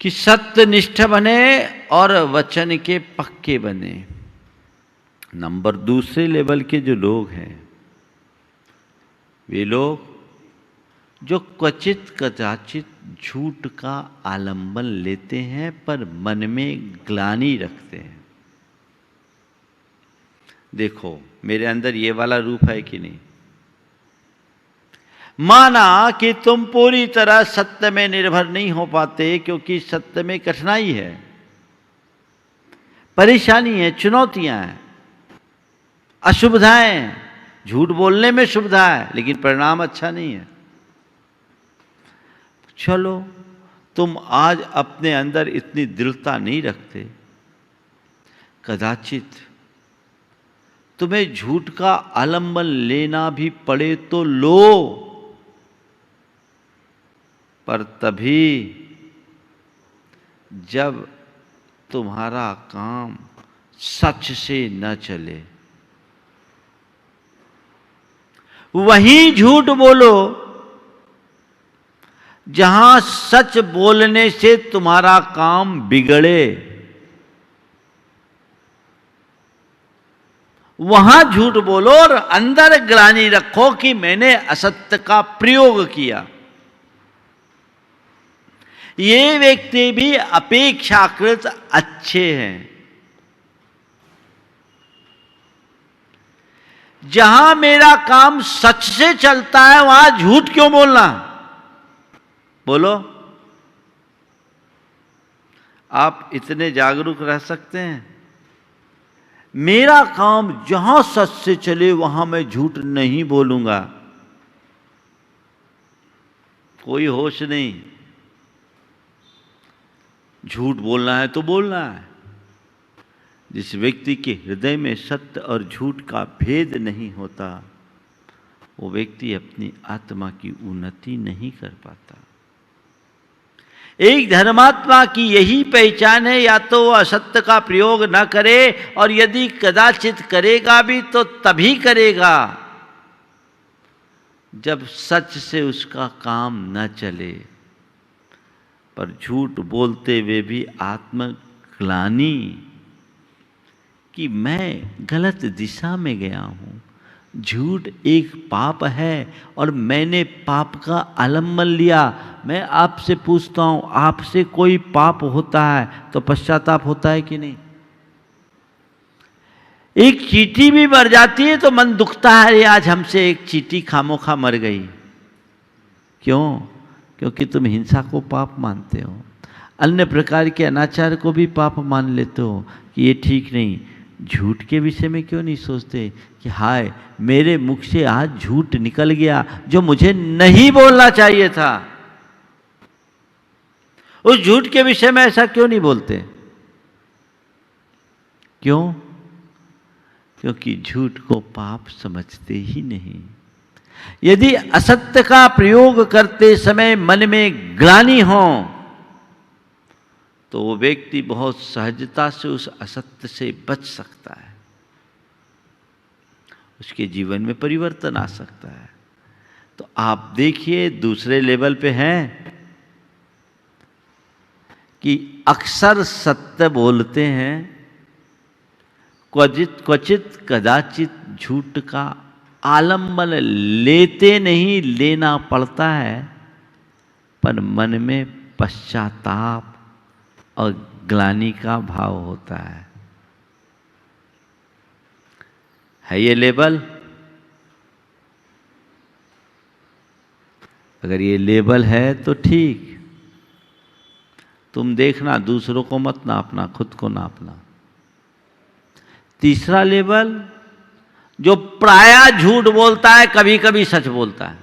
Speaker 4: कि सत्यनिष्ठ बने और वचन के पक्के बने। नंबर दूसरे लेवल के जो लोग हैं, वे लोग जो क्वचित कदाचित झूठ का आलंबन लेते हैं पर मन में ग्लानि रखते हैं। देखो मेरे अंदर ये वाला रूप है कि नहीं। माना कि तुम पूरी तरह सत्य में निर्भर नहीं हो पाते, क्योंकि सत्य में कठिनाई है, परेशानी है, चुनौतियां हैं, अशुभताएं हैं। झूठ बोलने में सुविधा है लेकिन परिणाम अच्छा नहीं है। चलो तुम आज अपने अंदर इतनी दृढ़ता नहीं रखते, कदाचित तुम्हें झूठ का आलंबन लेना भी पड़े तो लो, पर तभी जब तुम्हारा काम सच से न चले, वहीं झूठ बोलो जहां सच बोलने से तुम्हारा काम बिगड़े। वहां झूठ बोलो और अंदर ग्लानि रखो कि मैंने असत्य का प्रयोग किया। ये व्यक्ति भी अपेक्षाकृत अच्छे हैं। जहां मेरा काम सच से चलता है वहां झूठ क्यों बोलना? बोलो, आप इतने जागरूक रह सकते हैं। मेरा काम जहां सच से चले वहां मैं झूठ नहीं बोलूंगा। कोई होश नहीं। झूठ बोलना है तो बोलना है। जिस व्यक्ति के हृदय में सत्य और झूठ का भेद नहीं होता, वो व्यक्ति अपनी आत्मा की उन्नति नहीं कर पाता। एक धर्मात्मा की यही पहचान है, या तो वो असत्य का प्रयोग न करे, और यदि कदाचित करेगा भी तो तभी करेगा जब सच से उसका काम न चले। पर झूठ बोलते हुए भी आत्मग्लानि कि मैं गलत दिशा में गया हूं, झूठ एक पाप है और मैंने पाप का आलम्बन लिया। मैं आपसे पूछता हूं, आपसे कोई पाप होता है तो पश्चाताप होता है कि नहीं? एक चींटी भी मर जाती है तो मन दुखता है, अरे आज हमसे एक चींटी खामोखा मर गई। क्यों? क्योंकि तुम हिंसा को पाप मानते हो, अन्य प्रकार के अनाचार को भी पाप मान लेते हो कि ये ठीक नहीं। झूठ के विषय में क्यों नहीं सोचते कि हाय मेरे मुख से आज झूठ निकल गया जो मुझे नहीं बोलना चाहिए था। उस झूठ के विषय में ऐसा क्यों नहीं बोलते? क्यों? क्योंकि झूठ को पाप समझते ही नहीं। यदि असत्य का प्रयोग करते समय मन में ग्लानि हो तो वो व्यक्ति बहुत सहजता से उस असत्य से बच सकता है, उसके जीवन में परिवर्तन आ सकता है। तो आप देखिए दूसरे लेवल पे हैं कि अक्सर सत्य बोलते हैं, क्वचित कदाचित झूठ का आलम्बन लेते नहीं, लेना पड़ता है, पर मन में पश्चाताप और ग्लानि का भाव होता है ये लेवल? अगर ये लेवल है तो ठीक, तुम देखना, दूसरों को मत नापना, खुद को नापना। तीसरा लेवल, जो प्रायः झूठ बोलता है कभी कभी सच बोलता है।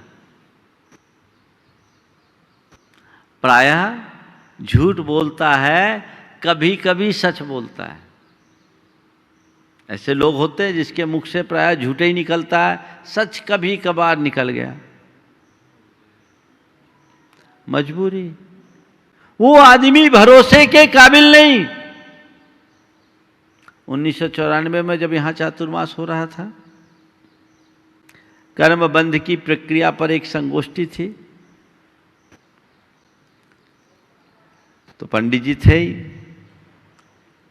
Speaker 4: प्रायः झूठ बोलता है कभी कभी सच बोलता है। ऐसे लोग होते हैं जिसके मुख से प्रायः झूठे ही निकलता है, सच कभी कभार निकल गया, मजबूरी। वो आदमी भरोसे के काबिल नहीं। 1994 में जब यहां चातुर्मास हो रहा था, कर्म बंध की प्रक्रिया पर एक संगोष्ठी थी, तो पंडित जी थे ही,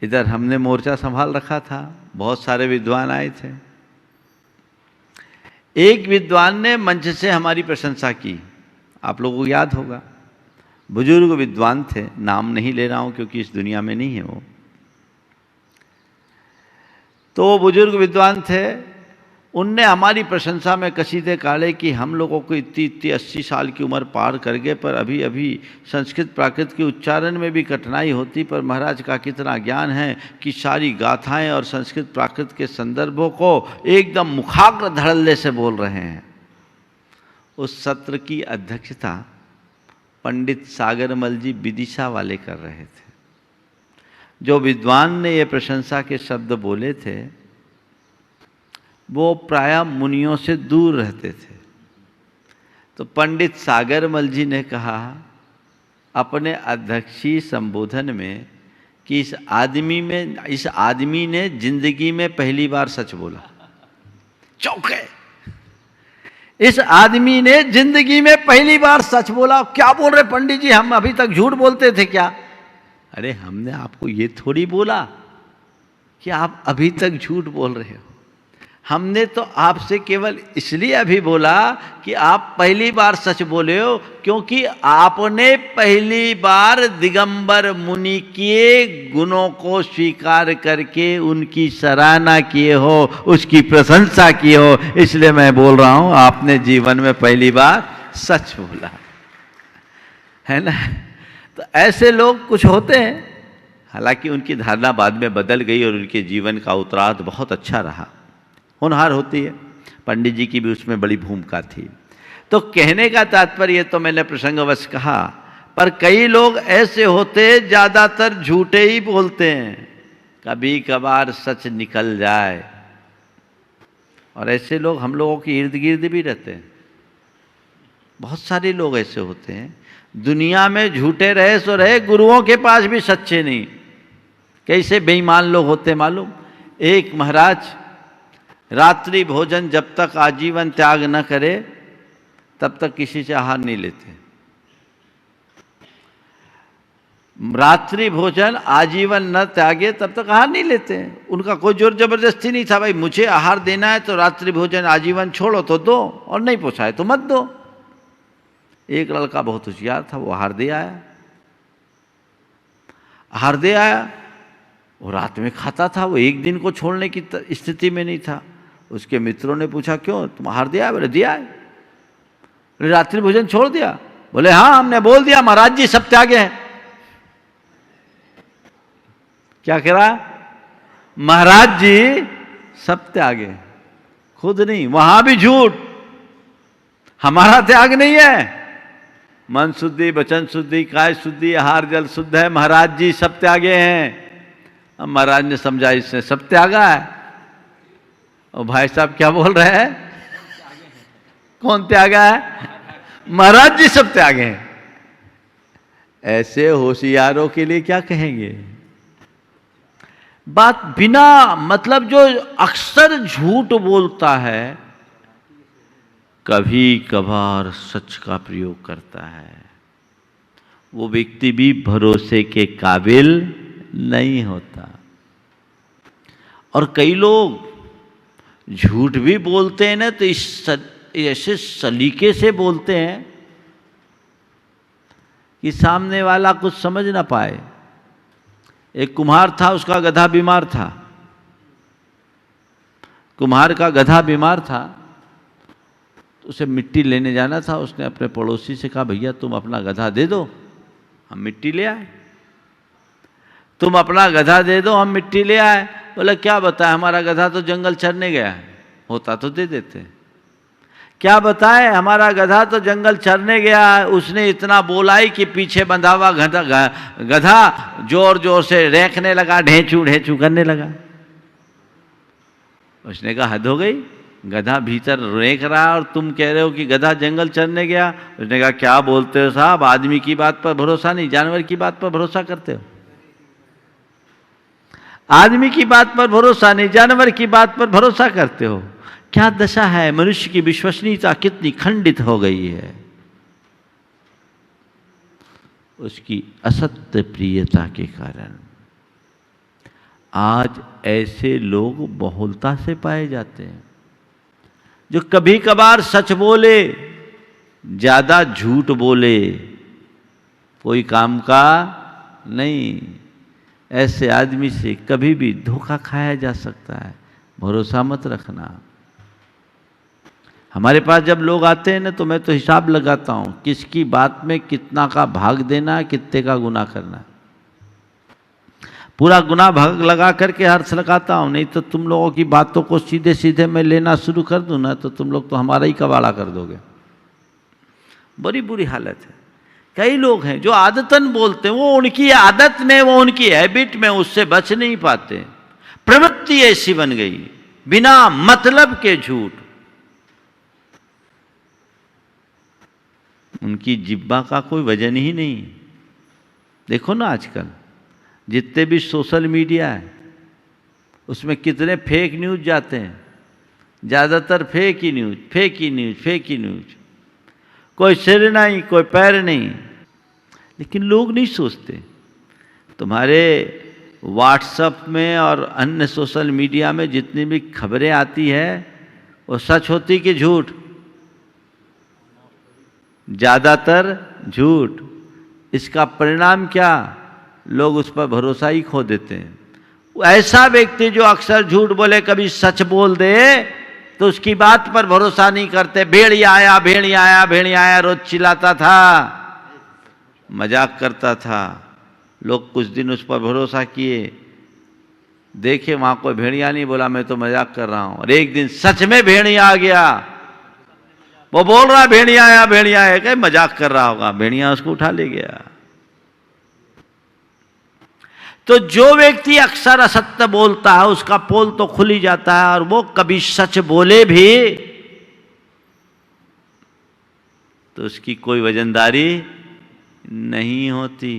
Speaker 4: इधर हमने मोर्चा संभाल रखा था, बहुत सारे विद्वान आए थे। एक विद्वान ने मंच से हमारी प्रशंसा की, आप लोगों को याद होगा, बुजुर्ग विद्वान थे, नाम नहीं ले रहा हूं क्योंकि इस दुनिया में नहीं है वो। तो बुजुर्ग विद्वान थे, उनने हमारी प्रशंसा में कसीदे काढ़े कि हम लोगों को इतनी 80 साल की उम्र पार कर गए, पर अभी अभी संस्कृत प्राकृत के उच्चारण में भी कठिनाई होती, पर महाराज का कितना ज्ञान है कि सारी गाथाएं और संस्कृत प्राकृत के संदर्भों को एकदम मुखाग्र धड़ल्ले से बोल रहे हैं। उस सत्र की अध्यक्षता पंडित सागरमल जी विदिशा वाले कर रहे थे। जो विद्वान ने ये प्रशंसा के शब्द बोले थे वो प्रायः मुनियों से दूर रहते थे। तो पंडित सागरमल जी ने कहा अपने अध्यक्षीय संबोधन में कि इस आदमी ने जिंदगी में पहली बार सच बोला। चौंके, इस आदमी ने जिंदगी में पहली बार सच बोला। क्या बोल रहे पंडित जी, हम अभी तक झूठ बोलते थे क्या? अरे हमने आपको ये थोड़ी बोला कि आप अभी तक झूठ बोल रहे हो, हमने तो आपसे केवल इसलिए अभी बोला कि आप पहली बार सच बोले हो, क्योंकि आपने पहली बार दिगंबर मुनि के गुणों को स्वीकार करके उनकी सराहना किए हो, उसकी प्रशंसा की हो, इसलिए मैं बोल रहा हूं आपने जीवन में पहली बार सच बोला है ना। तो ऐसे लोग कुछ होते हैं, हालांकि उनकी धारणा बाद में बदल गई और उनके जीवन का उत्तरार्ध बहुत अच्छा रहा। होनहार होती है, पंडित जी की भी उसमें बड़ी भूमिका थी। तो कहने का तात्पर्य तो मैंने प्रसंगवश कहा, पर कई लोग ऐसे होते ज्यादातर झूठे ही बोलते हैं, कभी कभार सच निकल जाए, और ऐसे लोग हम लोगों के इर्द गिर्द भी रहते हैं। बहुत सारे लोग ऐसे होते हैं दुनिया में झूठे रहे सो रहे, गुरुओं के पास भी सच्चे नहीं। कैसे बेईमान लोग होते मालूम? एक महाराज रात्रि भोजन जब तक आजीवन त्याग न करे तब तक किसी से आहार नहीं लेते। रात्रि भोजन आजीवन न त्यागे तब तक आहार नहीं लेते। उनका कोई जोर जबरदस्ती नहीं था, भाई मुझे आहार देना है तो रात्रि भोजन आजीवन छोड़ो तो दो, और नहीं पोसाए तो मत दो। एक लड़का बहुत होशियार था, वो आहार दे आया। आहार दे आया, वो रात में खाता था, वो एक दिन को छोड़ने की स्थिति में नहीं था। उसके मित्रों ने पूछा क्यों तुम आहार दिया? बोले दिया है। बोले रात्रि भोजन छोड़ दिया? बोले हाँ हमने बोल दिया, महाराज जी सब त्यागे हैं। क्या कह रहा? महाराज जी सब त्यागे, खुद नहीं, वहां भी झूठ। हमारा त्याग नहीं है, मन शुद्धि, वचन शुद्धि, काय शुद्धि, आहार जल शुद्ध है, महाराज जी सब त्यागे हैं। अब महाराज ने समझा इसने सब त्यागा है। और भाई साहब क्या बोल रहे हैं? कौन त्यागा है? महाराज जी सब त्यागे हैं। ऐसे होशियारों के लिए क्या कहेंगे? बात बिना मतलब जो अक्सर झूठ बोलता है, कभी कभार सच का प्रयोग करता है, वो व्यक्ति भी भरोसे के काबिल नहीं होता। और कई लोग झूठ भी बोलते हैं ना तो इस ऐसे सलीके से बोलते हैं कि सामने वाला कुछ समझ ना पाए। एक कुम्हार था, उसका गधा बीमार था। कुम्हार का गधा बीमार था तो उसे मिट्टी लेने जाना था। उसने अपने पड़ोसी से कहा भैया तुम अपना गधा दे दो, हम मिट्टी ले आए। तुम अपना गधा दे दो, हम मिट्टी ले आए। बोले क्या बताए, हमारा गधा तो जंगल चरने गया है, होता तो दे देते। क्या बताए, हमारा गधा तो जंगल चरने गया है। उसने इतना बोला ही कि पीछे बंधा हुआ गधा जोर जोर से रेंकने लगा, ढेंचू ढेंचू करने लगा। उसने कहा हद हो गई, गधा भीतर रेंक रहा और तुम कह रहे हो कि गधा जंगल चरने गया। उसने कहा क्या बोलते हो साहब, आदमी की बात पर भरोसा नहीं, जानवर की बात पर भरोसा करते हो। आदमी की बात पर भरोसा नहीं, जानवर की बात पर भरोसा करते हो। क्या दशा है, मनुष्य की विश्वसनीयता कितनी खंडित हो गई है उसकी असत्य प्रियता के कारण। आज ऐसे लोग बहुलता से पाए जाते हैं जो कभी कभार सच बोले, ज्यादा झूठ बोले, कोई काम का नहीं। ऐसे आदमी से कभी भी धोखा खाया जा सकता है, भरोसा मत रखना। हमारे पास जब लोग आते हैं ना तो मैं तो हिसाब लगाता हूँ किसकी बात में कितना का भाग देना है, कितने का गुनाह करना है। पूरा गुनाह भाग लगा करके अर्थ लगाता हूँ, नहीं तो तुम लोगों की बातों को सीधे सीधे मैं लेना शुरू कर दूँ ना तो तुम लोग तो हमारा ही कबाड़ा कर दोगे। बड़ी बुरी हालत है। कई लोग हैं जो आदतन बोलते हैं, वो उनकी आदत में, वो उनकी हैबिट में, उससे बच नहीं पाते। प्रवृत्ति ऐसी बन गई, बिना मतलब के झूठ। उनकी जिब्बा का कोई वजन ही नहीं। देखो ना आजकल जितने भी सोशल मीडिया है उसमें कितने फेक न्यूज़ जाते हैं। ज़्यादातर फेक ही न्यूज़, फेक ही न्यूज़, फेक ही न्यूज़। कोई सिर नहीं, कोई पैर नहीं। लेकिन लोग नहीं सोचते तुम्हारे व्हाट्सएप में और अन्य सोशल मीडिया में जितनी भी खबरें आती है वो सच होती कि झूठ? ज़्यादातर झूठ। इसका परिणाम क्या? लोग उस पर भरोसा ही खो देते हैं। ऐसा व्यक्ति जो अक्सर झूठ बोले, कभी सच बोल दे तो उसकी बात पर भरोसा नहीं करते। भेड़िया आया, भेड़िया आया, भेड़िया आया रोज चिल्लाता था, मजाक करता था। लोग कुछ दिन उस पर भरोसा किए, देखे वहां कोई भेड़िया नहीं, बोला मैं तो मजाक कर रहा हूं। और एक दिन सच में भेड़िया आ गया। वो बोल रहा भेड़िया आया, भेड़िया आया, कहीं मजाक कर रहा होगा, भेड़िया उसको उठा ले गया। तो जो व्यक्ति अक्सर असत्य बोलता है उसका पोल तो खुल ही जाता है, और वो कभी सच बोले भी तो उसकी कोई वजनदारी नहीं होती,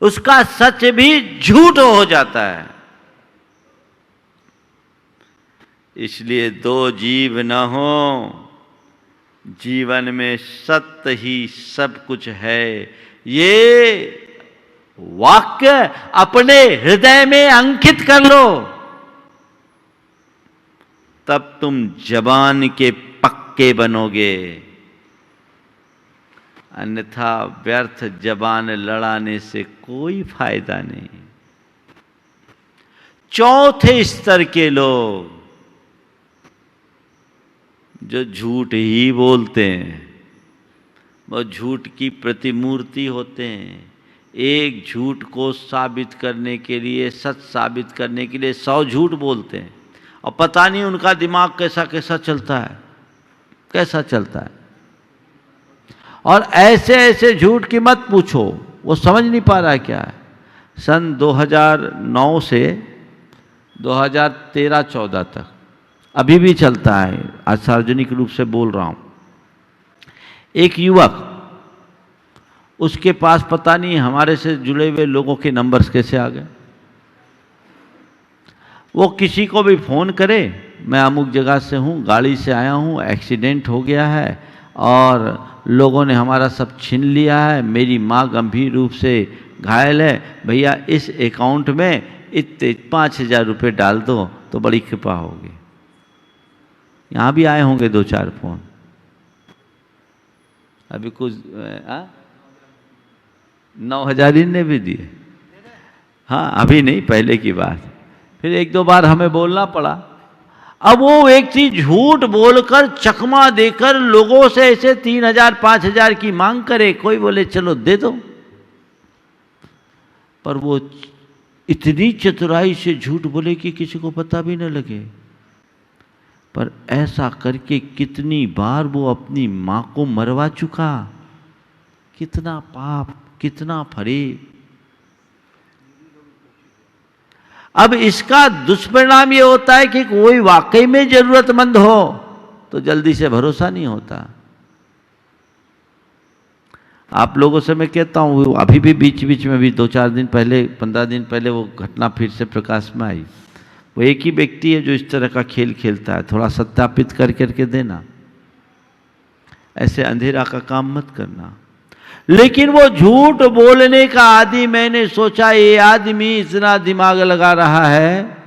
Speaker 4: उसका सच भी झूठ हो जाता है। इसलिए दो जीव न हो, जीवन में सत्य ही सब कुछ है, ये वाक्य अपने हृदय में अंकित कर लो, तब तुम जबान के पक्के बनोगे। अन्यथा व्यर्थ जबान लड़ाने से कोई फायदा नहीं। चौथे स्तर के लोग जो झूठ ही बोलते हैं, वो झूठ की प्रतिमूर्ति होते हैं। एक झूठ को साबित करने के लिए, सच साबित करने के लिए 100 झूठ बोलते हैं, और पता नहीं उनका दिमाग कैसा कैसा चलता है, कैसा चलता है। और ऐसे ऐसे झूठ की मत पूछो, वो समझ नहीं पा रहा क्या है। सन 2009 से 2013-14 तक अभी भी चलता है, आज सार्वजनिक रूप से बोल रहा हूं। एक युवक, उसके पास पता नहीं हमारे से जुड़े हुए लोगों के नंबर्स कैसे आ गए। वो किसी को भी फ़ोन करे, मैं अमुक जगह से हूँ, गाड़ी से आया हूँ, एक्सीडेंट हो गया है और लोगों ने हमारा सब छीन लिया है, मेरी माँ गंभीर रूप से घायल है, भैया इस अकाउंट में इतने 5,000 रुपये डाल दो तो बड़ी कृपा होगी। यहाँ भी आए होंगे 2-4 फोन, अभी कुछ 9,000 इनने भी दिए। हाँ, अभी नहीं, पहले की बात। फिर 1-2 बार हमें बोलना पड़ा। अब वो व्यक्ति झूठ बोलकर, चकमा देकर लोगों से ऐसे 3,000-5,000 की मांग करे, कोई बोले चलो दे दो, पर वो इतनी चतुराई से झूठ बोले कि किसी को पता भी न लगे। पर ऐसा करके कितनी बार वो अपनी माँ को मरवा चुका। कितना पाप, कितना फरेब। अब इसका दुष्परिणाम ये होता है कि कोई वाकई में जरूरतमंद हो तो जल्दी से भरोसा नहीं होता। आप लोगों से मैं कहता हूँ, अभी भी बीच बीच में भी 2-4 दिन पहले, 15 दिन पहले वो घटना फिर से प्रकाश में आई। वो एक ही व्यक्ति है जो इस तरह का खेल खेलता है। थोड़ा सत्यापित करके देना, ऐसे अंधेरा का काम मत करना। लेकिन वो झूठ बोलने का आदि, मैंने सोचा ये आदमी इतना दिमाग लगा रहा है,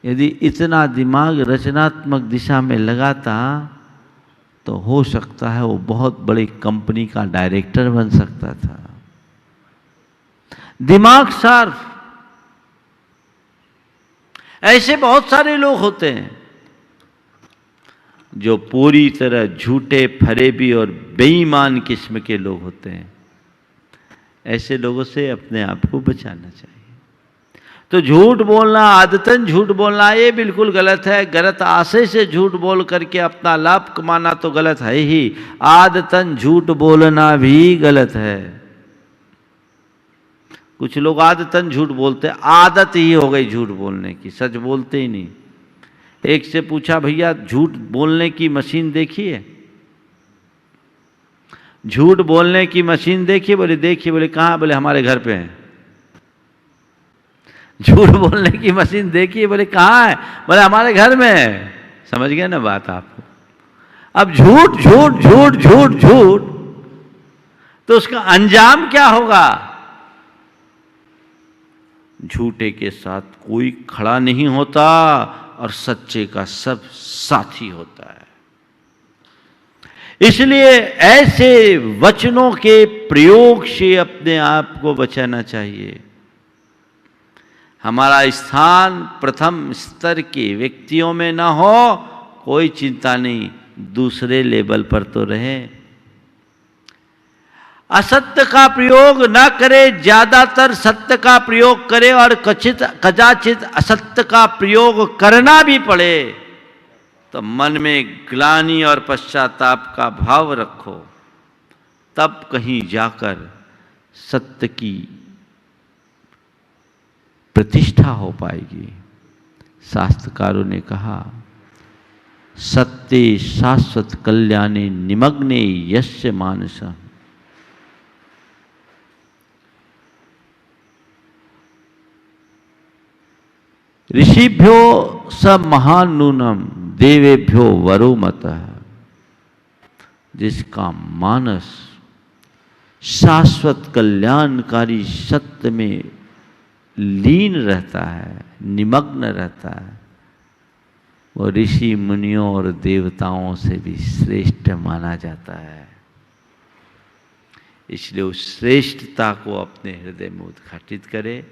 Speaker 4: यदि इतना दिमाग रचनात्मक दिशा में लगाता तो हो सकता है वो बहुत बड़ी कंपनी का डायरेक्टर बन सकता था। दिमाग शार्प। ऐसे बहुत सारे लोग होते हैं जो पूरी तरह झूठे, फरेबी और बेईमान किस्म के लोग होते हैं। ऐसे लोगों से अपने आप को बचाना चाहिए। तो झूठ बोलना, आदतन झूठ बोलना, ये बिल्कुल गलत है। गलत आशय से झूठ बोल करके अपना लाभ कमाना तो गलत है ही, आदतन झूठ बोलना भी गलत है। कुछ लोग आदतन झूठ बोलते, आदत ही हो गई झूठ बोलने की, सच बोलते ही नहीं। एक से पूछा, भैया झूठ बोलने की मशीन देखी है? झूठ बोलने की मशीन देखिए? बोले देखिए। बोले कहाँ? बोले हमारे घर पे है। झूठ बोलने की मशीन देखिए? बोले कहाँ है? बोले हमारे घर में है। समझ गए ना बात आपको? अब झूठ झूठ झूठ झूठ झूठ, तो उसका अंजाम क्या होगा? झूठे के साथ कोई खड़ा नहीं होता और सच्चे का सब साथी होता है। इसलिए ऐसे वचनों के प्रयोग से अपने आप को बचाना चाहिए। हमारा स्थान प्रथम स्तर के व्यक्तियों में ना हो, कोई चिंता नहीं, दूसरे लेवल पर तो रहे। असत्य का प्रयोग न करे, ज्यादातर सत्य का प्रयोग करे, और कदाचित असत्य का प्रयोग करना भी पड़े तो मन में ग्लानि और पश्चाताप का भाव रखो, तब कहीं जाकर सत्य की प्रतिष्ठा हो पाएगी। शास्त्रकारों ने कहा, सत्ये शाश्वत कल्याणे निमग्ने यस्य मानसः ऋषिभ्यो स महानूनम देवेभ्यो वरो मतः। जिसका मानस शाश्वत कल्याणकारी सत्य में लीन रहता है, निमग्न रहता है, वो ऋषि मुनियों और देवताओं से भी श्रेष्ठ माना जाता है। इसलिए उस श्रेष्ठता को अपने हृदय में उद्घाटित करे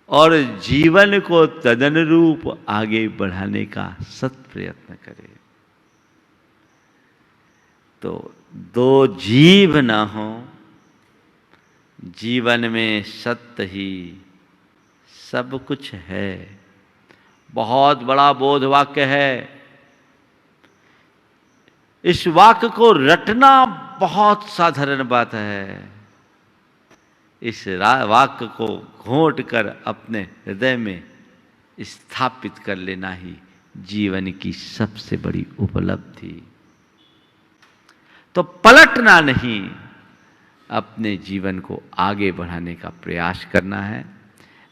Speaker 4: और जीवन को तदनुरूप आगे बढ़ाने का सत प्रयत्न करे। तो दो जीव न हो, जीवन में सत्य ही सब कुछ है। बहुत बड़ा बोध वाक्य है। इस वाक्य को रटना बहुत साधारण बात है। इस वाक्य को घोंट कर अपने हृदय में स्थापित कर लेना ही जीवन की सबसे बड़ी उपलब्धि। तो पलटना नहीं, अपने जीवन को आगे बढ़ाने का प्रयास करना है।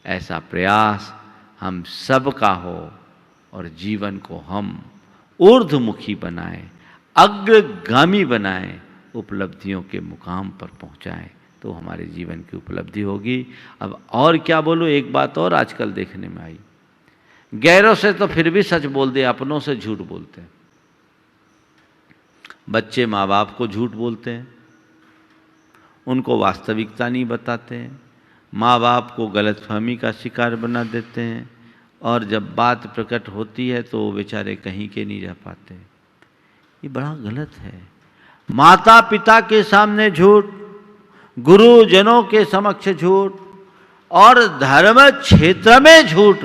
Speaker 4: ऐसा प्रयास हम सबका हो और जीवन को हम ऊर्ध्वमुखी बनाएं, अग्रगामी बनाएं, उपलब्धियों के मुकाम पर पहुंचाएं, तो हमारे जीवन की उपलब्धि होगी। अब और क्या बोलूं, एक बात और आजकल देखने में आई, गैरों से तो फिर भी सच बोल दे, अपनों से झूठ बोलते हैं। बच्चे माँ बाप को झूठ बोलते हैं, उनको वास्तविकता नहीं बताते हैं, माँ बाप को गलतफहमी का शिकार बना देते हैं, और जब बात प्रकट होती है तो वो बेचारे कहीं के नहीं रह पाते। ये बड़ा गलत है। माता पिता के सामने झूठ, गुरुजनों के समक्ष झूठ और धर्म क्षेत्र में झूठ,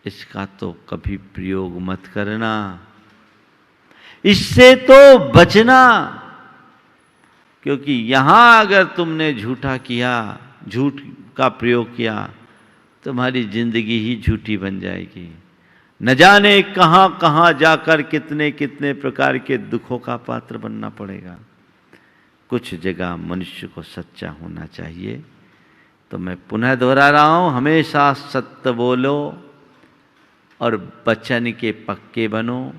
Speaker 4: इसका तो कभी प्रयोग मत करना। इससे तो बचना, क्योंकि यहां अगर तुमने झूठा किया, झूठ का प्रयोग किया, तुम्हारी जिंदगी ही झूठी बन जाएगी। न जाने कहां कहां जाकर कितने कितने प्रकार के दुखों का पात्र बनना पड़ेगा। कुछ जगह मनुष्य को सच्चा होना चाहिए। तो मैं पुनः दोहरा रहा हूं, हमेशा सत्य बोलो और वचन के पक्के बनो।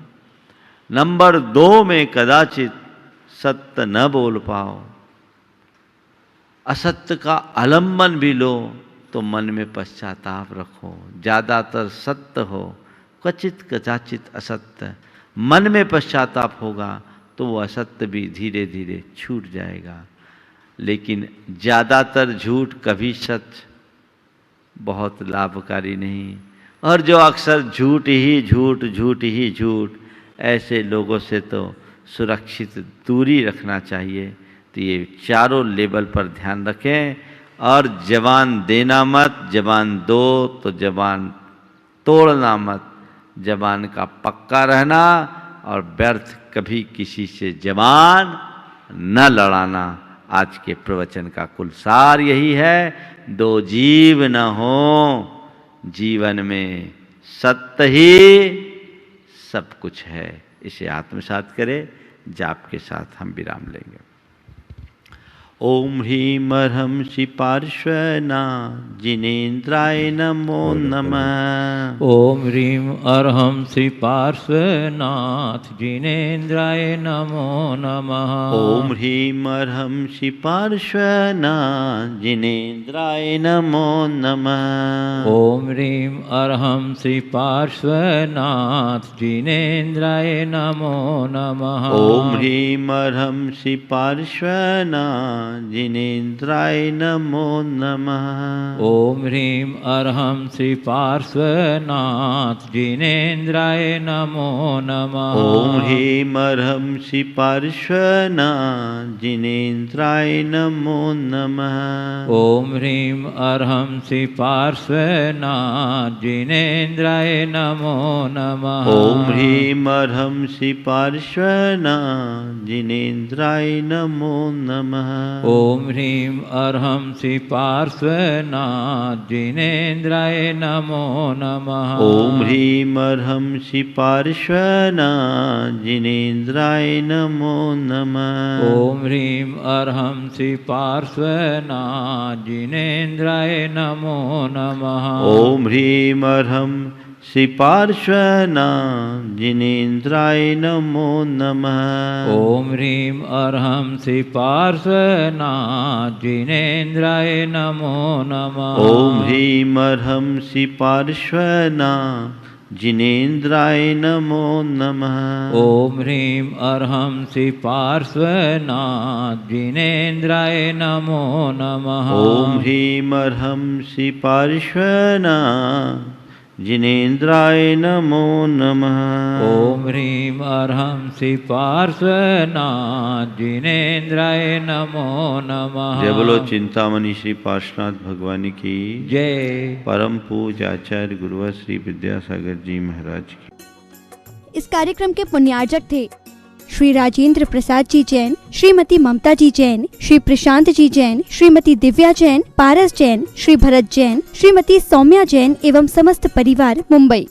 Speaker 4: नंबर 2 में कदाचित सत्य न बोल पाओ, असत्य का आलंबन भी लो तो मन में पश्चाताप रखो। ज़्यादातर सत्य हो, क्वचित कदाचित असत्य, मन में पश्चाताप होगा तो वो असत्य भी धीरे धीरे छूट जाएगा। लेकिन ज़्यादातर झूठ कभी सच बहुत लाभकारी नहीं। और जो अक्सर झूठ ही झूठ, झूठ ही झूठ, ऐसे लोगों से तो सुरक्षित दूरी रखना चाहिए। तो ये चारों लेवल पर ध्यान रखें। और जबान देना मत, जबान दो तो जबान तोड़ना मत। जबान का पक्का रहना और व्यर्थ कभी किसी से जबान न लड़ाना। आज के प्रवचन का कुल सार यही है। दो जीव न हो, जीवन में सत्य ही सब कुछ है। इसे आत्मसात करें। जाप के साथ हम विराम लेंगे। ओम ह्रीं अर्हंसि पार्श्वनाथ जिनेन्द्राय नमो नमः।
Speaker 5: ओम ह्रीं अर्हंसि पार्श्वनाथ जिनेन्द्राय नमो नमः।
Speaker 4: ओम ह्रीं अर्हंसि पार्श्वनाथ जिनेन्द्राय नमो नमः।
Speaker 5: ओम ह्रीं अर्हंसि पार्श्वनाथ जिनेन्द्राय नमो नमः।
Speaker 4: ओम ह्रीं अर्हंसि पार्श्वनाथ जिनेन्द्राय नमो नमः।
Speaker 5: ओम ह्रीं अर्हंसि पार्श्वनाथ जिनेन्द्राय नमो नमः।
Speaker 4: ओम ह्रीं अर्हंसि पार्श्वनाथ जिनेन्द्राय नमो नमः।
Speaker 5: ओम ह्रीं अर्हंसि पार्श्वनाथ जिनेन्द्राय नमो नमः।
Speaker 4: ओम ह्रीं अर्हंसि पार्श्वनाथ जिनेन्द्राय नमो नमः।
Speaker 5: ओम ह्रीं अर्हं श्री पार्श्वनाथ जिनेन्द्राय नमो नमः।
Speaker 4: ओम ह्रीं अर्हं श्री पार्श्वनाथ जिनेन्द्राय नमो नमः।
Speaker 5: ओम ह्रीं अर्हं श्री पार्श्वनाथ जिनेन्द्राय नमो नमः।
Speaker 4: ओम ह्रीं अर्हं श्री पार्श्वनाथ जिनेन्द्राय नमो नमः।
Speaker 5: ओम ह्रीं अर्हं श्री पार्श्वनाथ जिनेन्द्राय नमो नमः।
Speaker 4: ओम ह्रीं अर्हं श्री पार्श्वनाथ जिनेन्द्राय नमो नमः।
Speaker 5: ओम ह्रीं अर्हं श्री पार्श्वनाथ जिनेन्द्राय नमो नमः।
Speaker 4: ओम ह्रीं अर्हं श्री पार्श्वनाथ जिनेन्द्राय नमो नमः।
Speaker 5: ओम ह्रीं अर्हं श्री पार्श्वनाथ जिनेन्द्राय नमो नमः।
Speaker 4: जय बोलो चिंतामणि श्री पार्श्वनाथ भगवान की
Speaker 5: जय।
Speaker 4: परम पूज्य आचार्य गुरुवर श्री विद्यासागर जी महाराज की।
Speaker 1: इस कार्यक्रम के पुण्यार्जक थे श्री राजेंद्र प्रसाद जी जैन, श्रीमती ममता जी जैन, श्री प्रशांत जी जैन, श्रीमती दिव्या जैन, पारस जैन, श्री भरत जैन, श्रीमती सौम्या जैन एवं समस्त परिवार, मुंबई।